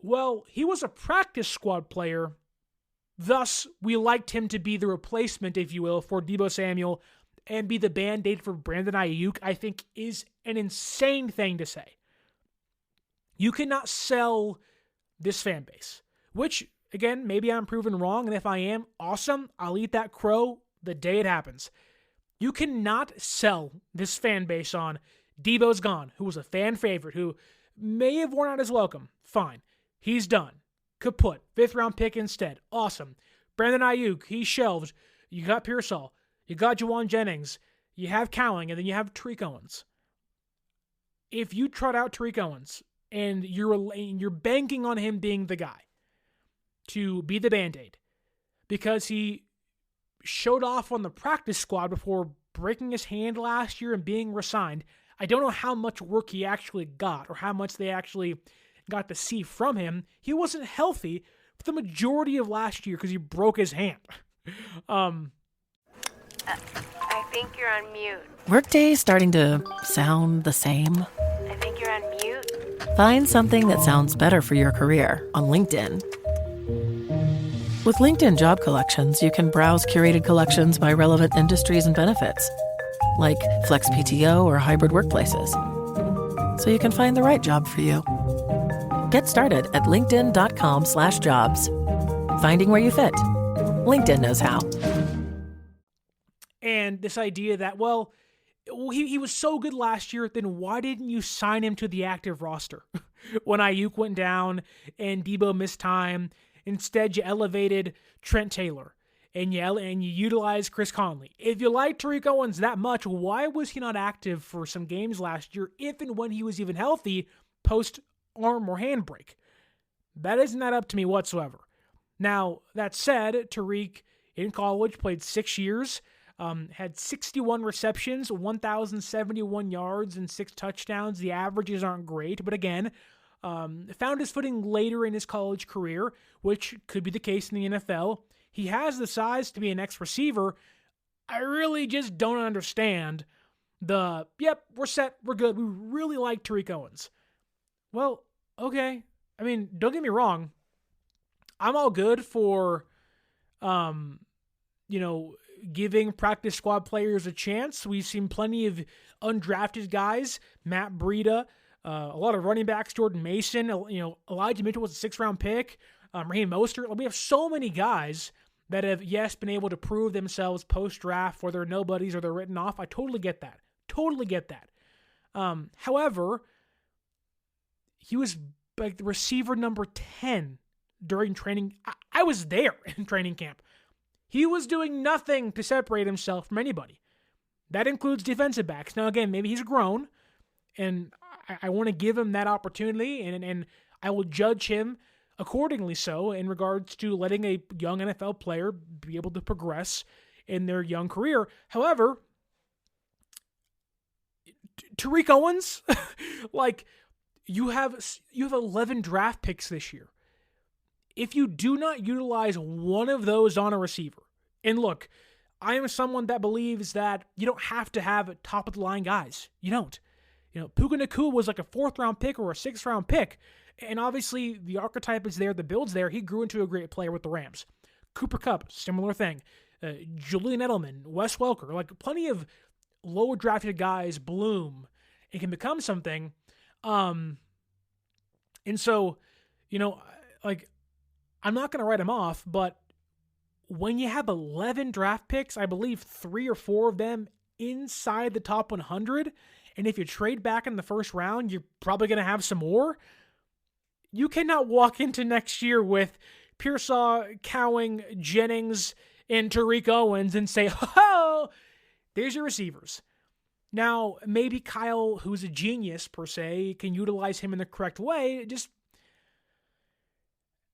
he was a practice squad player, thus we liked him to be the replacement, if you will, for Deebo Samuel and be the Band-Aid for Brandon Ayuk, I think is an insane thing to say. You cannot sell this fan base, which, again, maybe I'm proven wrong, and if I am, awesome. I'll eat that crow the day it happens. You cannot sell this fan base on Deebo's gone, who was a fan favorite, who may have worn out his welcome. Fine. He's done. Kaput. 5th round pick instead. Awesome. Brandon Ayuk, he's shelved. You got Pearsall. You got Juwan Jennings. You have Cowling, and then you have Tariq Owens. If you trot out Tariq Owens and you're banking on him being the guy to be the Band-Aid because he showed off on the practice squad before breaking his hand last year and being re-signed, I don't know how much work he actually got or how much they actually got to see from him. He wasn't healthy for the majority of last year because he broke his hand. I think you're on mute. Workday starting to sound the same? I think you're on mute. Find something that sounds better for your career on LinkedIn. With LinkedIn Job Collections, you can browse curated collections by relevant industries and benefits, like flex PTO or hybrid workplaces, so you can find the right job for you. Get started at linkedin.com/jobs. Finding where you fit. LinkedIn knows how. And this idea that, he was so good last year, then why didn't you sign him to the active roster? When Ayuk went down and Deebo missed time, instead you elevated Trent Taylor and you utilized Chris Conley. If you like Tariq Owens that much, why was he not active for some games last year, if and when he was even healthy, post-arm or hand break? That isn't up to me whatsoever. Now, that said, Tariq in college played 6 years, had 61 receptions, 1,071 yards, and 6 touchdowns. The averages aren't great, but again, found his footing later in his college career, which could be the case in the NFL. He has the size to be an X receiver. I really just don't understand we're set, we're good, we really like Tariq Owens. Well, okay. I mean, don't get me wrong. I'm all good for, giving practice squad players a chance. We've seen plenty of undrafted guys, Matt Breida, a lot of running backs, Jordan Mason, Elijah Mitchell was a 6th-round pick, Raheem Mostert. We have so many guys that have, been able to prove themselves post-draft, whether they're nobodies or they're written off. I totally get that. However, he was like the receiver number 10 during training. I was there in training camp. He was doing nothing to separate himself from anybody. That includes defensive backs. Now, again, maybe he's grown, and I want to give him that opportunity, and I will judge him accordingly so in regards to letting a young NFL player be able to progress in their young career. However, Tariq Owens, you have 11 draft picks this year. If you do not utilize one of those on a receiver, and look, I am someone that believes that you don't have to have top-of-the-line guys. You don't. Puka Nacua was like a 4th-round pick or a 6th-round pick, and obviously the archetype is there, the build's there. He grew into a great player with the Rams. Cooper Kupp, similar thing. Julian Edelman, Wes Welker, plenty of low-drafted guys bloom and can become something. And so, I'm not going to write him off, but when you have 11 draft picks, I believe 3 or 4 of them inside the top 100, and if you trade back in the first round, you're probably going to have some more. You cannot walk into next year with Pearsall, Cowing, Jennings, in Tariq Owens and say, "Oh, there's your receivers." Now, maybe Kyle, who's a genius per se, can utilize him in the correct way. Just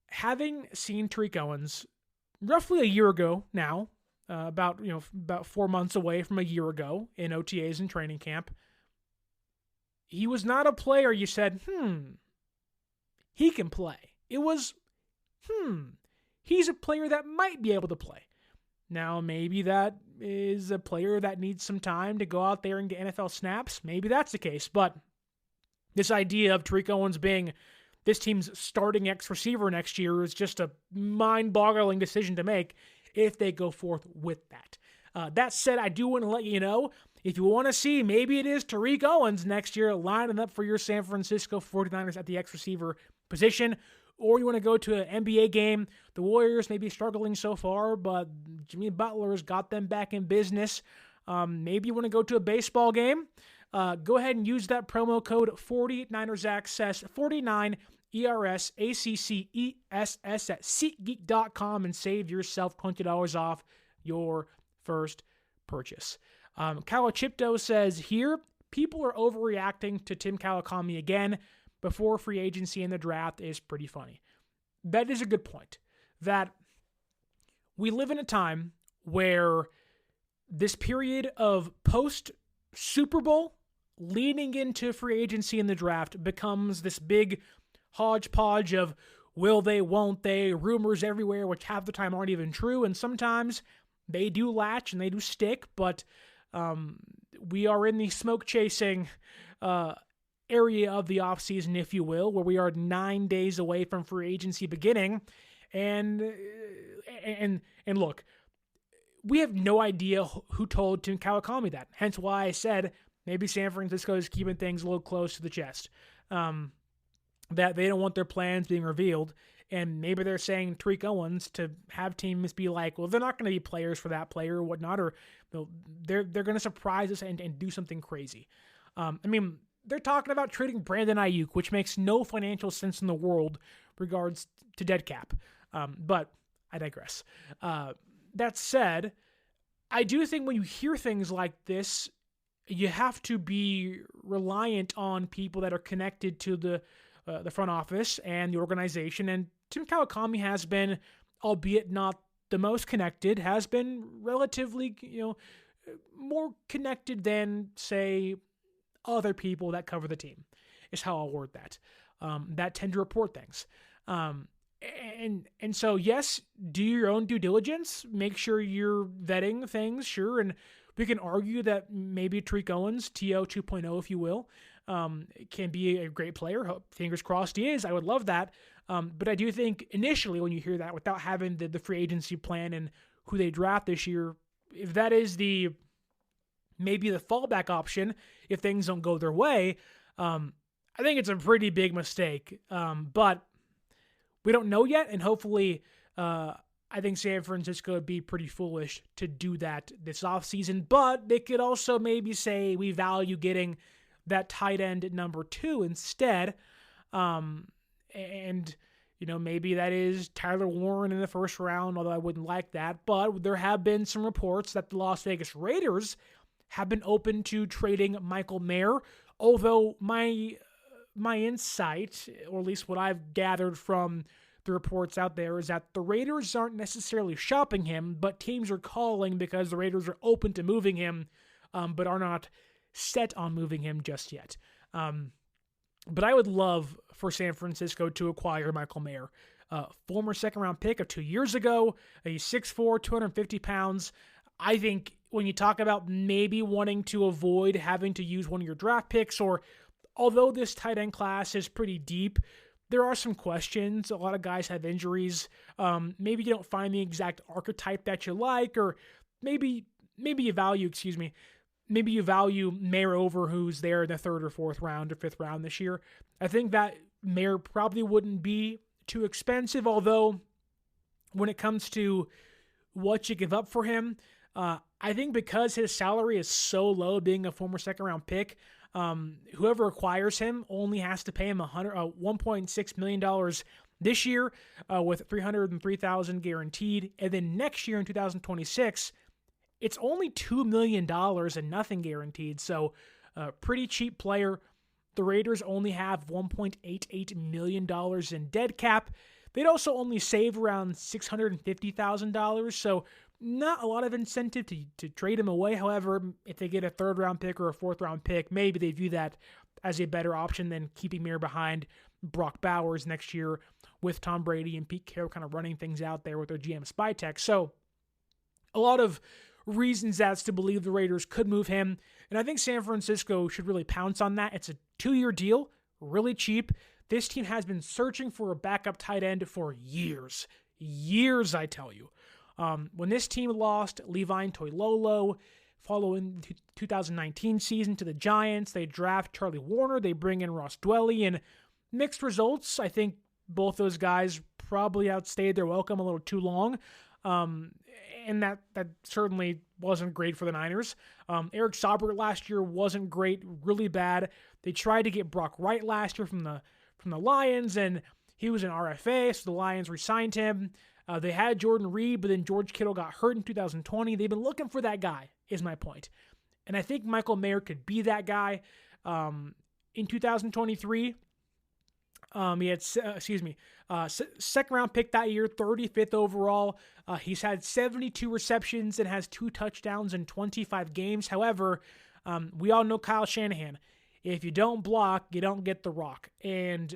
having seen Tariq Owens roughly a year ago now, about 4 months away from a year ago in OTAs and training camp, he was not a player you said, he can play. It was, he's a player that might be able to play. Now, maybe that is a player that needs some time to go out there and get NFL snaps. Maybe that's the case. But this idea of Tariq Owens being this team's starting X receiver next year is just a mind-boggling decision to make if they go forth with that. That said, I do want to let you know, if you want to see, maybe it is Tariq Owens next year lining up for your San Francisco 49ers at the X receiver position, or you want to go to an NBA game. The Warriors may be struggling so far, but Jimmy Butler's got them back in business. Maybe you want to go to a baseball game. Go ahead and use that promo code 49ErsAccess, 49 ERSACCESS at SeatGeek.com and save yourself $20 off your first purchase. Kawachipto says here, people are overreacting to Tim Kawakami again before free agency and the draft is pretty funny. That is a good point. That we live in a time where this period of post-Super Bowl leading into free agency and the draft becomes this big hodgepodge of will they, won't they, rumors everywhere, which half the time aren't even true, and sometimes they do latch and they do stick, but we are in the smoke-chasing area of the offseason, if you will, where we are 9 days away from free agency beginning. And look, we have no idea who told Tim Kawakami that. Hence why I said maybe San Francisco is keeping things a little close to the chest. That they don't want their plans being revealed. And maybe they're saying Tariq Owens to have teams be like, well, they're not going to be players for that player or whatnot, or they're going to surprise us and do something crazy. They're talking about trading Brandon Ayuk, which makes no financial sense in the world regards to dead cap. But I digress. That said, I do think when you hear things like this, you have to be reliant on people that are connected to the front office and the organization. And Tim Kawakami has been, albeit not the most connected, has been relatively, more connected than, say, other people that cover the team, is how I'll word that, that tend to report things. And so, yes, do your own due diligence, make sure you're vetting things, sure, and we can argue that maybe Tariq Owens, TO 2.0, if you will, can be a great player. Fingers crossed he is. I would love that. But I do think initially when you hear that, without having the free agency plan and who they draft this year, if that is maybe the fallback option, if things don't go their way, I think it's a pretty big mistake. But we don't know yet, and hopefully I think San Francisco would be pretty foolish to do that this offseason. But they could also maybe say we value getting that tight end at number 2 instead. Maybe that is Tyler Warren in the first round, although I wouldn't like that. But there have been some reports that the Las Vegas Raiders have been open to trading Michael Mayer, although my insight, or at least what I've gathered from the reports out there, is that the Raiders aren't necessarily shopping him, but teams are calling because the Raiders are open to moving him, but are not set on moving him just yet. But I would love for San Francisco to acquire Michael Mayer, former second-round pick of 2 years ago. He's 6'4", 250 pounds. I think when you talk about maybe wanting to avoid having to use one of your draft picks, or although this tight end class is pretty deep, there are some questions. A lot of guys have injuries. Maybe you don't find the exact archetype that you like, or maybe you value Mayer over who's there in the 3rd or 4th round or 5th round this year. I think that Mayer probably wouldn't be too expensive, although when it comes to what you give up for him, I think because his salary is so low, being a former second-round pick, whoever acquires him only has to pay him $1.6 million this year with $303,000 guaranteed. And then next year in 2026, it's only $2 million and nothing guaranteed. So pretty cheap player. The Raiders only have $1.88 million in dead cap. They'd also only save around $650,000. So not a lot of incentive to trade him away. However, if they get a third-round pick or a fourth-round pick, maybe they view that as a better option than keeping Mayer behind Brock Bowers next year with Tom Brady and Pete Carroll kind of running things out there with their GM Spytech. So a lot of reasons as to believe the Raiders could move him, and I think San Francisco should really pounce on that. It's a 2-year deal, really cheap. This team has been searching for a backup tight end for years, I tell you. When this team lost Levine Toilolo following the 2019 season to the Giants, they draft Charlie Warner, they bring in Ross Dwelly, and mixed results. I think both those guys probably outstayed their welcome a little too long, and that certainly wasn't great for the Niners. Eric Saubert last year wasn't great, really bad. They tried to get Brock Wright last year from the Lions, and he was an RFA, so the Lions re-signed him. They had Jordan Reed, but then George Kittle got hurt in 2020. They've been looking for that guy, is my point. And I think Michael Mayer could be that guy. In 2023, he had, second round pick that year, 35th overall. He's had 72 receptions and has 2 touchdowns in 25 games. However, we all know Kyle Shanahan. If you don't block, you don't get the rock. And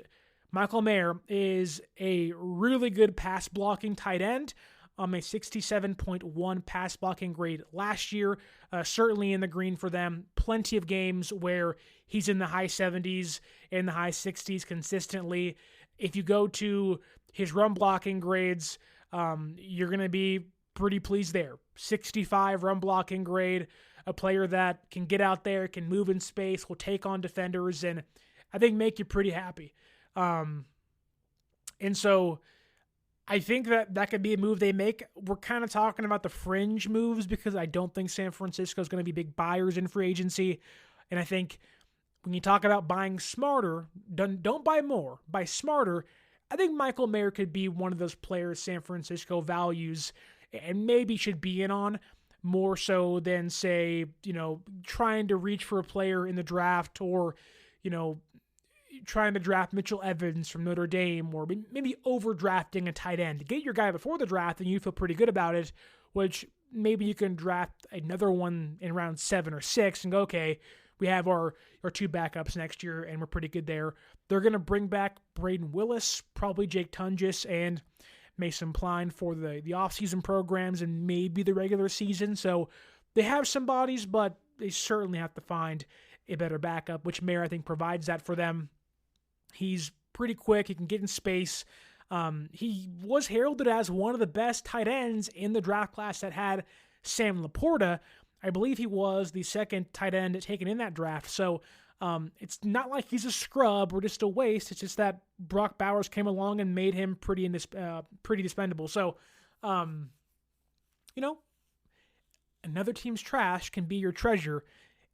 Michael Mayer is a really good pass blocking tight end, a 67.1 pass blocking grade last year, certainly in the green for them. Plenty of games where he's in the high 70s and the high 60s consistently. If you go to his run blocking grades, you're going to be pretty pleased there. 65 run blocking grade, a player that can get out there, can move in space, will take on defenders, and I think make you pretty happy. And so I think that could be a move they make. We're kind of talking about the fringe moves because I don't think San Francisco is going to be big buyers in free agency. And I think when you talk about buying smarter, don't buy more, buy smarter. I think Michael Mayer could be one of those players San Francisco values and maybe should be in on more so than, say, trying to reach for a player in the draft or, trying to draft Mitchell Evans from Notre Dame or maybe overdrafting a tight end. Get your guy before the draft and you feel pretty good about it, which maybe you can draft another one in round 7 or 6 and go, okay, we have our 2 backups next year and we're pretty good there. They're going to bring back Braden Willis, probably Jake Tunges, and Mason Pline for the offseason programs and maybe the regular season. So they have some bodies, but they certainly have to find a better backup, which Mayer, I think, provides that for them. He's pretty quick. He can get in space. He was heralded as one of the best tight ends in the draft class that had Sam Laporta. I believe he was the second tight end taken in that draft. So it's not like he's a scrub or just a waste. It's just that Brock Bowers came along and made him pretty dispendable. So, another team's trash can be your treasure,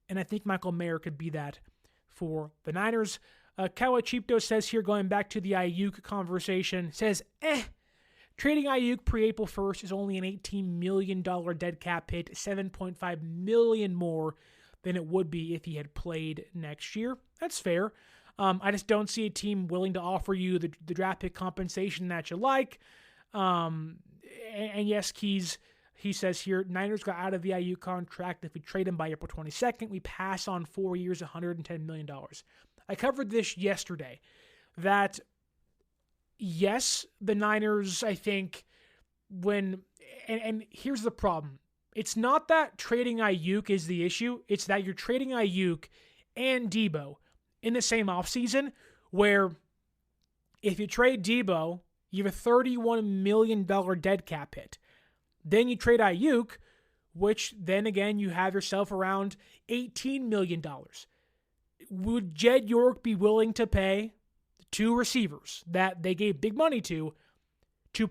and I think Michael Mayer could be that for the Niners. Kawachipto says here, going back to the Ayuk conversation, says, trading Ayuk pre-April 1st is only an $18 million dead cap hit, $7.5 million more than it would be if he had played next year. That's fair. I just don't see a team willing to offer you the draft pick compensation that you like. And yes, he says here, Niners got out of the Ayuk contract. If we trade him by April 22nd, we pass on 4 years, $110 million. I covered this yesterday, that yes, the Niners, I think, and here's the problem. It's not that trading Ayuk is the issue. It's that you're trading Ayuk and Deebo in the same offseason, where if you trade Deebo, you have a $31 million dead cap hit. Then you trade Ayuk, which then again you have yourself around $18 million. Would Jed York be willing to pay 2 receivers that they gave big money to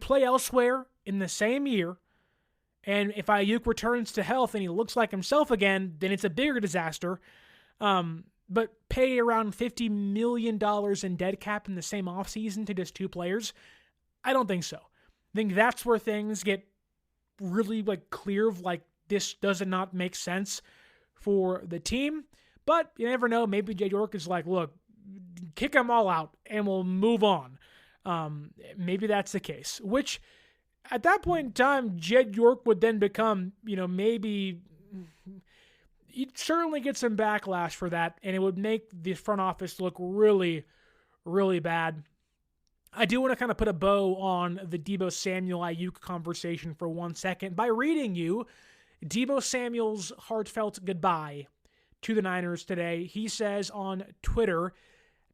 play elsewhere in the same year? And if Ayuk returns to health and he looks like himself again, then it's a bigger disaster. but pay around $50 million in dead cap in the same offseason to just two players? I don't think so. I think that's where things get really clear of this does not make sense for the team. But you never know. Maybe Jed York is look, kick them all out and we'll move on. Maybe that's the case. Which, at that point in time, Jed York would then become, maybe you'd certainly get some backlash for that, and it would make the front office look really, really bad. I do want to kind of put a bow on the Deebo Samuel Ayuk conversation for 1 second by reading you Deebo Samuel's heartfelt goodbye to the Niners today. He says on Twitter,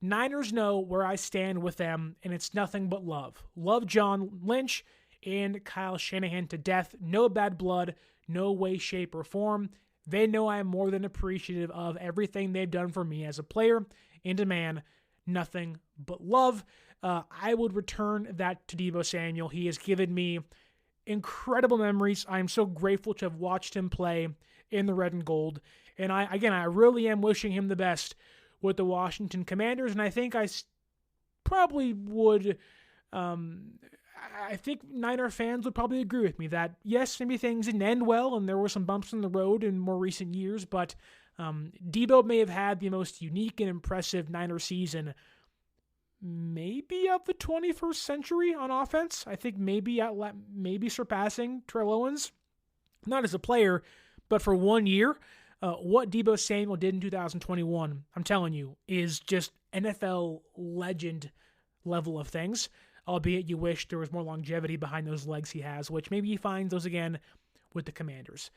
"Niners know where I stand with them, and it's nothing but love. Love John Lynch and Kyle Shanahan to death. No bad blood, no way, shape, or form. They know I am more than appreciative of everything they've done for me as a player and a man. Nothing but love." I would return that to Deebo Samuel. He has given me incredible memories. I'm so grateful to have watched him play in the red and gold. And I really am wishing him the best with the Washington Commanders. And I think I probably would, I think Niner fans would probably agree with me that, yes, maybe things didn't end well and there were some bumps in the road in more recent years, but Deebo may have had the most unique and impressive Niner season maybe of the 21st century on offense. I think maybe surpassing Terrell Owens, not as a player, but for 1 year. What Deebo Samuel did in 2021, I'm telling you, is just NFL legend level of things, albeit you wish there was more longevity behind those legs he has, which maybe he finds those again with the Commanders.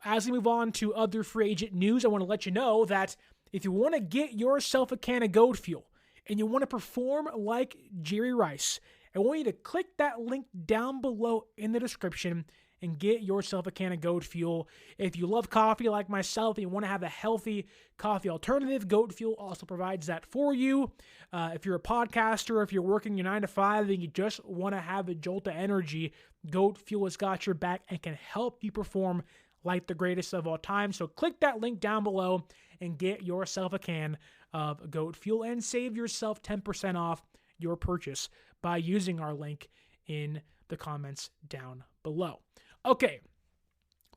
As we move on to other free agent news, I want to let you know that if you want to get yourself a can of goat fuel and you want to perform like Jerry Rice, I want you to click that link down below in the description and get yourself a can of goat fuel. If you love coffee like myself and you want to have a healthy coffee alternative, Goat Fuel also provides that for you. If you're a podcaster, if you're working your 9 to 5 and you just want to have a jolt of energy, Goat Fuel has got your back and can help you perform like the greatest of all time. So click that link down below and get yourself a can of Goat Fuel and save yourself 10% off your purchase by using our link in the comments down below. Okay,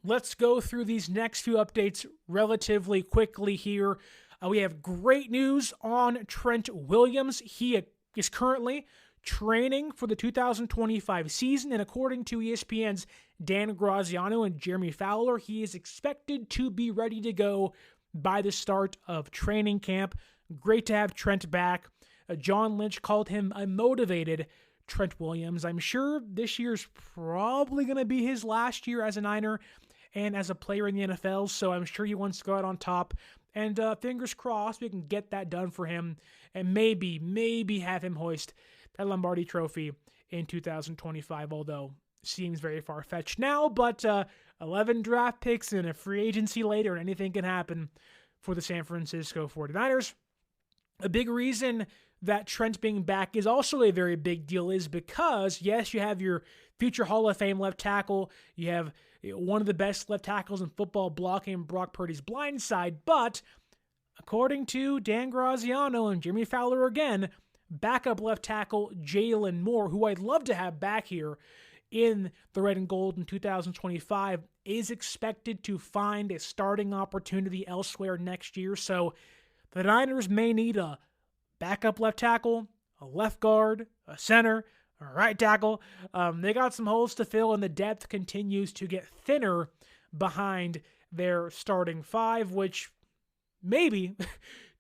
let's go through these next few updates relatively quickly here. We have great news on Trent Williams. He is currently training for the 2025 season, and according to ESPN's Dan Graziano and Jeremy Fowler, he is expected to be ready to go by the start of training camp. Great to have Trent back. John Lynch called him a motivated Trent Williams. I'm sure this year's probably going to be his last year as a Niner and as a player in the NFL, so I'm sure he wants to go out on top. And fingers crossed we can get that done for him and maybe have him hoist that Lombardi Trophy in 2025, although seems very far-fetched now, but 11 draft picks and a free agency later, and anything can happen for the San Francisco 49ers. A big reason that Trent being back is also a very big deal is because, yes, you have your future Hall of Fame left tackle. You have one of the best left tackles in football blocking Brock Purdy's blind side, but according to Dan Graziano and Jimmy Fowler again, backup left tackle Jalen Moore, who I'd love to have back here in the red and gold in 2025, is expected to find a starting opportunity elsewhere next year. So the Niners may need a backup left tackle, a left guard, a center, a right tackle. They got some holes to fill, and the depth continues to get thinner behind their starting five, which maybe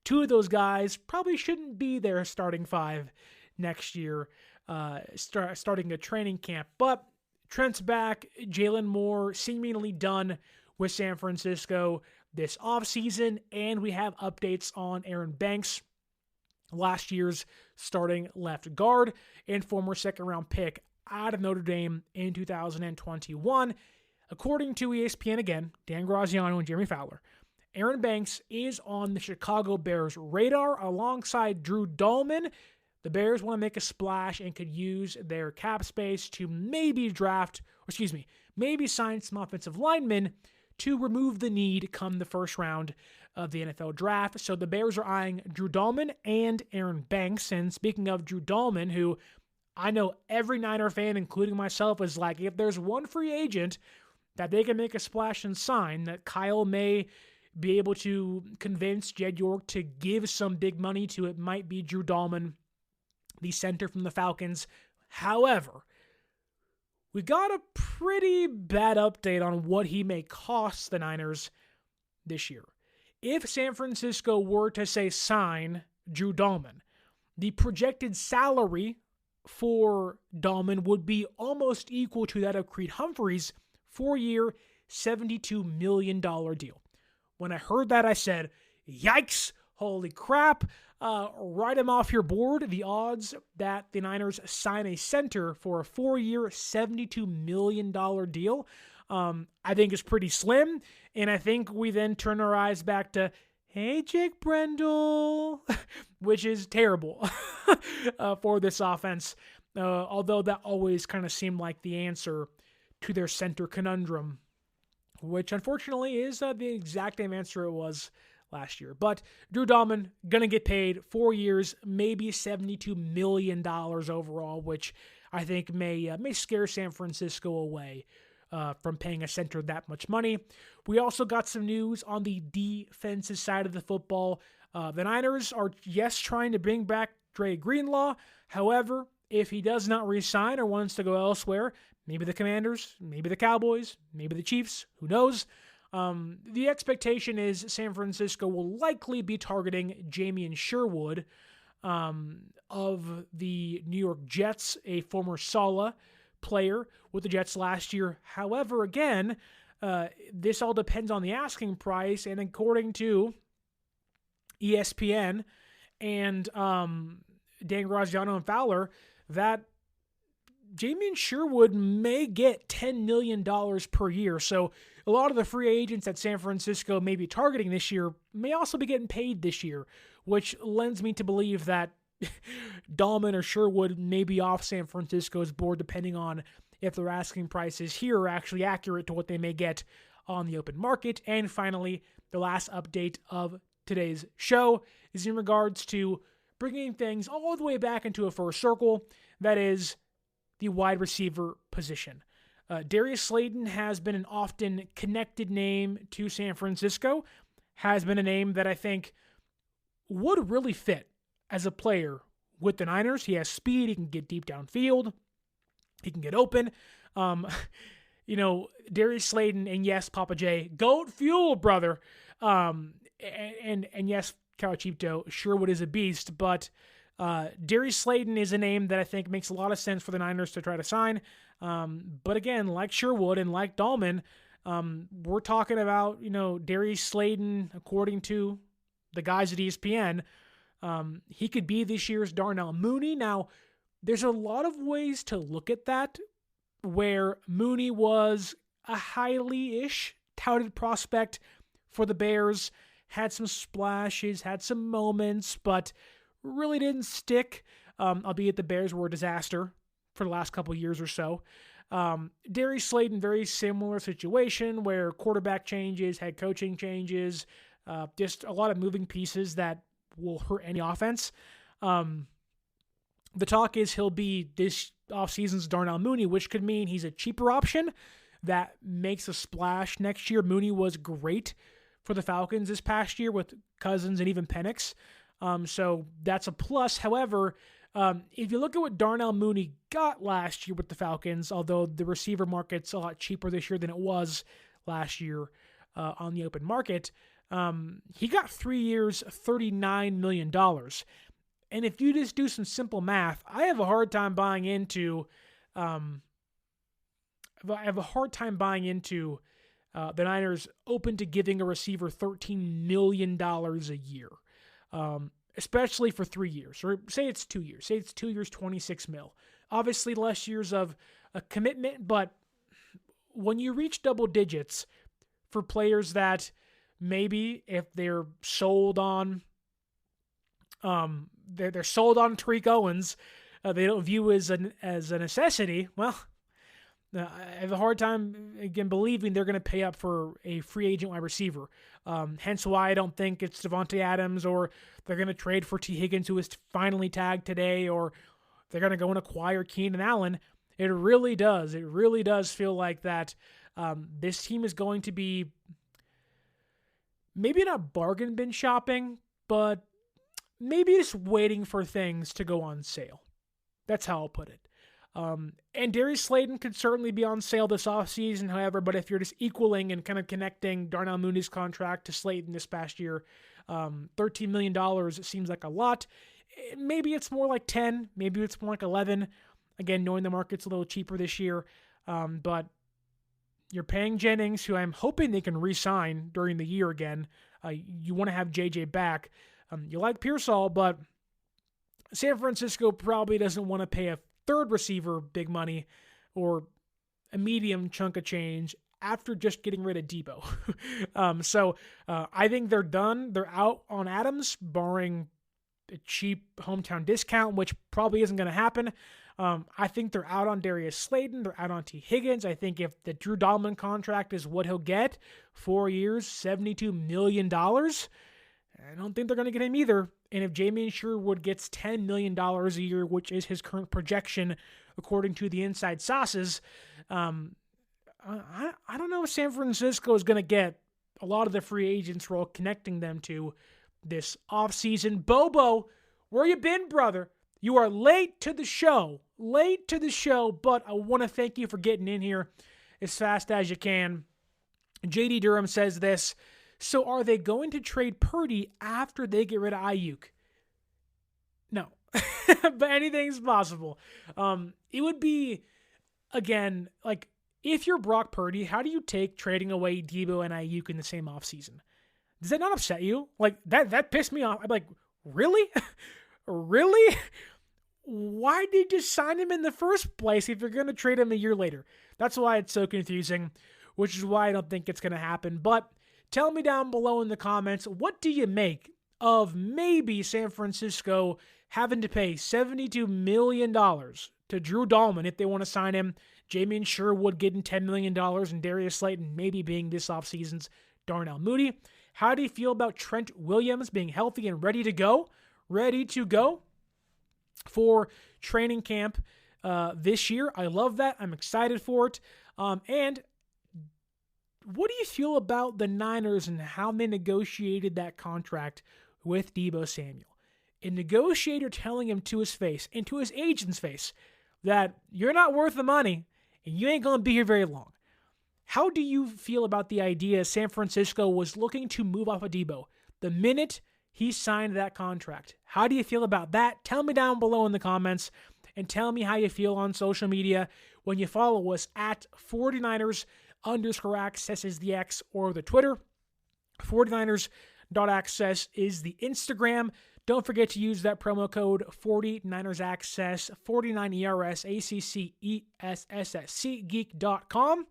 two of those guys probably shouldn't be their starting five next year, starting a training camp. But Trent's back. Jalen Moore seemingly done with San Francisco this offseason, and we have updates on Aaron Banks, last year's starting left guard and former second-round pick out of Notre Dame in 2021. According to ESPN again, Dan Graziano and Jeremy Fowler, Aaron Banks is on the Chicago Bears' radar alongside Drew Dahlman. The Bears want to make a splash and could use their cap space to maybe sign some offensive linemen to remove the need come the first round of the NFL draft. So the Bears are eyeing Drew Dalman and Aaron Banks. And speaking of Drew Dalman, who I know every Niner fan, including myself, is like, if there's one free agent that they can make a splash and sign, that Kyle may be able to convince Jed York to give some big money to, it might be Drew Dalman, the center from the Falcons. However, we got a pretty bad update on what he may cost the Niners this year. If San Francisco were to say sign Drew Dalman, the projected salary for Dalman would be almost equal to that of Creed Humphrey's 4-year, $72 million deal. When I heard that, I said, yikes, holy crap, write him off your board. The odds that the Niners sign a center for a 4-year, $72 million deal, I think is pretty slim. And I think we then turn our eyes back to, hey, Jake Brendel, which is terrible for this offense. Although that always kind of seemed like the answer to their center conundrum, which unfortunately is the exact same answer it was last year. But Drew Dalman going to get paid 4 years, maybe $72 million overall, which I think may scare San Francisco away from paying a center that much money. We also got some news on the defensive side of the football. The Niners are, yes, trying to bring back Dre Greenlaw. However, if he does not re-sign or wants to go elsewhere, maybe the Commanders, maybe the Cowboys, maybe the Chiefs, who knows? The expectation is San Francisco will likely be targeting Jamien Sherwood of the New York Jets, a former Sala player with the Jets last year. However, again, this all depends on the asking price, and according to ESPN and Dan Graziano and Fowler, that Jamien Sherwood may get $10 million per year. So a lot of the free agents that San Francisco may be targeting this year may also be getting paid this year, which lends me to believe that Dalman or Sherwood may be off San Francisco's board, depending on if their asking prices here are actually accurate to what they may get on the open market. And finally, the last update of today's show is in regards to bringing things all the way back into a first circle, that is the wide receiver position. Darius Slayton has been an often connected name to San Francisco, has been a name that I think would really fit as a player with the Niners. He has speed, he can get deep downfield, he can get open. Darius Slayton, and yes, Papa J, goat fuel, brother. And yes, Calachito, Sherwood is a beast, but Darius Slayton is a name that I think makes a lot of sense for the Niners to try to sign. But again, like Sherwood and like Dalman, we're talking about, Darius Slayton, according to the guys at ESPN, he could be this year's Darnell Mooney. Now, there's a lot of ways to look at that, where Mooney was a highly-ish touted prospect for the Bears, had some splashes, had some moments, but really didn't stick, albeit the Bears were a disaster for the last couple of years or so. Darius Slayton, very similar situation where quarterback changes, head coaching changes, just a lot of moving pieces that will hurt any offense. The talk is he'll be this offseason's Darnell Mooney, which could mean he's a cheaper option that makes a splash next year. Mooney was great for the Falcons this past year with Cousins and even Penix. So that's a plus. However, if you look at what Darnell Mooney got last year with the Falcons, although the receiver market's a lot cheaper this year than it was last year on the open market, he got 3 years, $39 million. And if you just do some simple math, I have a hard time buying into the Niners open to giving a receiver $13 million a year, especially for 3 years, or say it's 2 years. Say it's 2 years, $26 million. Obviously, less years of a commitment, but when you reach double digits for players that maybe if they're sold on, they're sold on Tariq Owens, they don't view as a necessity. Well, I have a hard time, again, believing they're going to pay up for a free agent wide receiver. Hence why I don't think it's Devontae Adams, or they're going to trade for T. Higgins, who was finally tagged today, or they're going to go and acquire Keenan Allen. It really does feel like that this team is going to be maybe not bargain bin shopping, but maybe just waiting for things to go on sale. That's how I'll put it. And Darius Slayton could certainly be on sale this offseason, however, but if you're just equaling and kind of connecting Darnell Mooney's contract to Slayton this past year, $13 million, it seems like a lot. Maybe it's more like 10, maybe it's more like 11. Again, knowing the market's a little cheaper this year, but you're paying Jennings, who I'm hoping they can re-sign during the year again. You want to have JJ back. You like Pearsall, but San Francisco probably doesn't want to pay a third receiver big money or a medium chunk of change after just getting rid of Deebo. So I think they're done. They're out on Adams, barring a cheap hometown discount, which probably isn't going to happen. I think they're out on Darius Slayton. They're out on T. Higgins. I think if the Drew Dalman contract is what he'll get, 4 years, $72 million, I don't think they're going to get him either. And if Jamie Sherwood gets $10 million a year, which is his current projection, according to the inside sauces, I don't know if San Francisco is going to get a lot of the free agents we're all connecting them to this offseason. Bobo, where you been, brother? You are late to the show, but I want to thank you for getting in here as fast as you can. JD Durham says this: so are they going to trade Purdy after they get rid of Ayuk? No, but anything's possible. It would be, again, like, if you're Brock Purdy, how do you take trading away Deebo and Ayuk in the same offseason? Does that not upset you? Like, that pissed me off. I'm like, really? Really? Why did you sign him in the first place if you're going to trade him a year later? That's why it's so confusing, which is why I don't think it's going to happen. But tell me down below in the comments, what do you make of maybe San Francisco having to pay $72 million to Drew Dalman if they want to sign him, Jamie Sherwood getting $10 million, and Darius Slayton maybe being this offseason's Darnell Mooney? How do you feel about Trent Williams being healthy and ready to go for training camp this year? I love that. I'm excited for it. And what do you feel about the Niners and how they negotiated that contract with Deebo Samuel? A negotiator telling him to his face and to his agent's face that you're not worth the money and you ain't going to be here very long. How do you feel about the idea San Francisco was looking to move off of Deebo the minute he signed that contract? How do you feel about that? Tell me down below in the comments, and tell me how you feel on social media when you follow us at 49ers_access is the X or the Twitter. 49ers.access is the Instagram. Don't forget to use that promo code 49ersaccess, 49ERSACCESS at SeatGeek.com.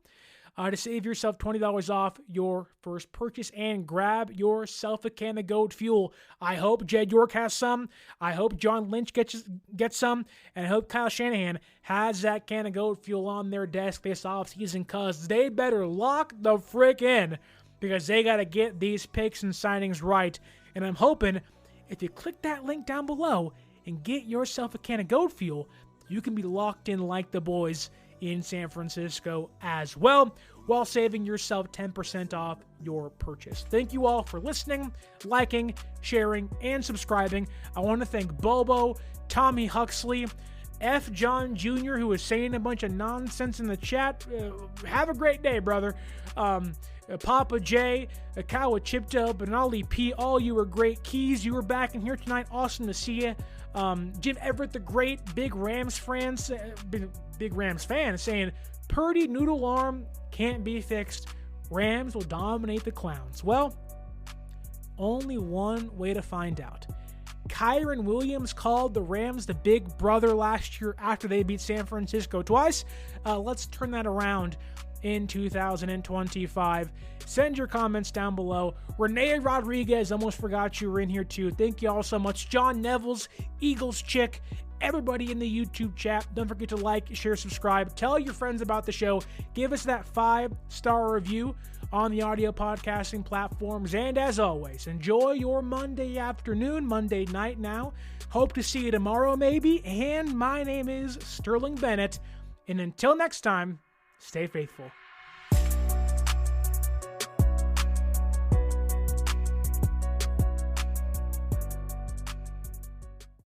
To save yourself $20 off your first purchase and grab yourself a can of Goat Fuel. I hope Jed York has some. I hope John Lynch gets some. And I hope Kyle Shanahan has that can of Goat Fuel on their desk this offseason, because they better lock the frick in, because they got to get these picks and signings right. And I'm hoping if you click that link down below and get yourself a can of Goat Fuel, you can be locked in like the boys in San Francisco as well, while saving yourself 10% off your purchase. Thank you all for listening, liking, sharing, and subscribing. I want to thank Bobo, Tommy Huxley, F. John Jr., who was saying a bunch of nonsense in the chat. Have a great day, brother. Papa J, Akawa Chipto, Benali P, all you were great. Keys, you were back in here tonight. Awesome to see you. Jim Everett the Great, big Rams fan, saying Purdy noodle arm can't be fixed. Rams will dominate the Clowns. Well, only one way to find out. Kyron Williams called the Rams the big brother last year after they beat San Francisco twice. Let's turn that around in 2025. Send your comments down below. Renee Rodriguez, almost forgot you were in here too. Thank you all so much. John Neville's, Eagles Chick, everybody in the YouTube chat. Don't forget to like, share, subscribe, tell your friends about the show. Give us that 5-star review on the audio podcasting platforms. And as always, enjoy your Monday afternoon, Monday night now. Hope to see you tomorrow maybe. And my name is Sterling Bennett. And until next time, stay faithful.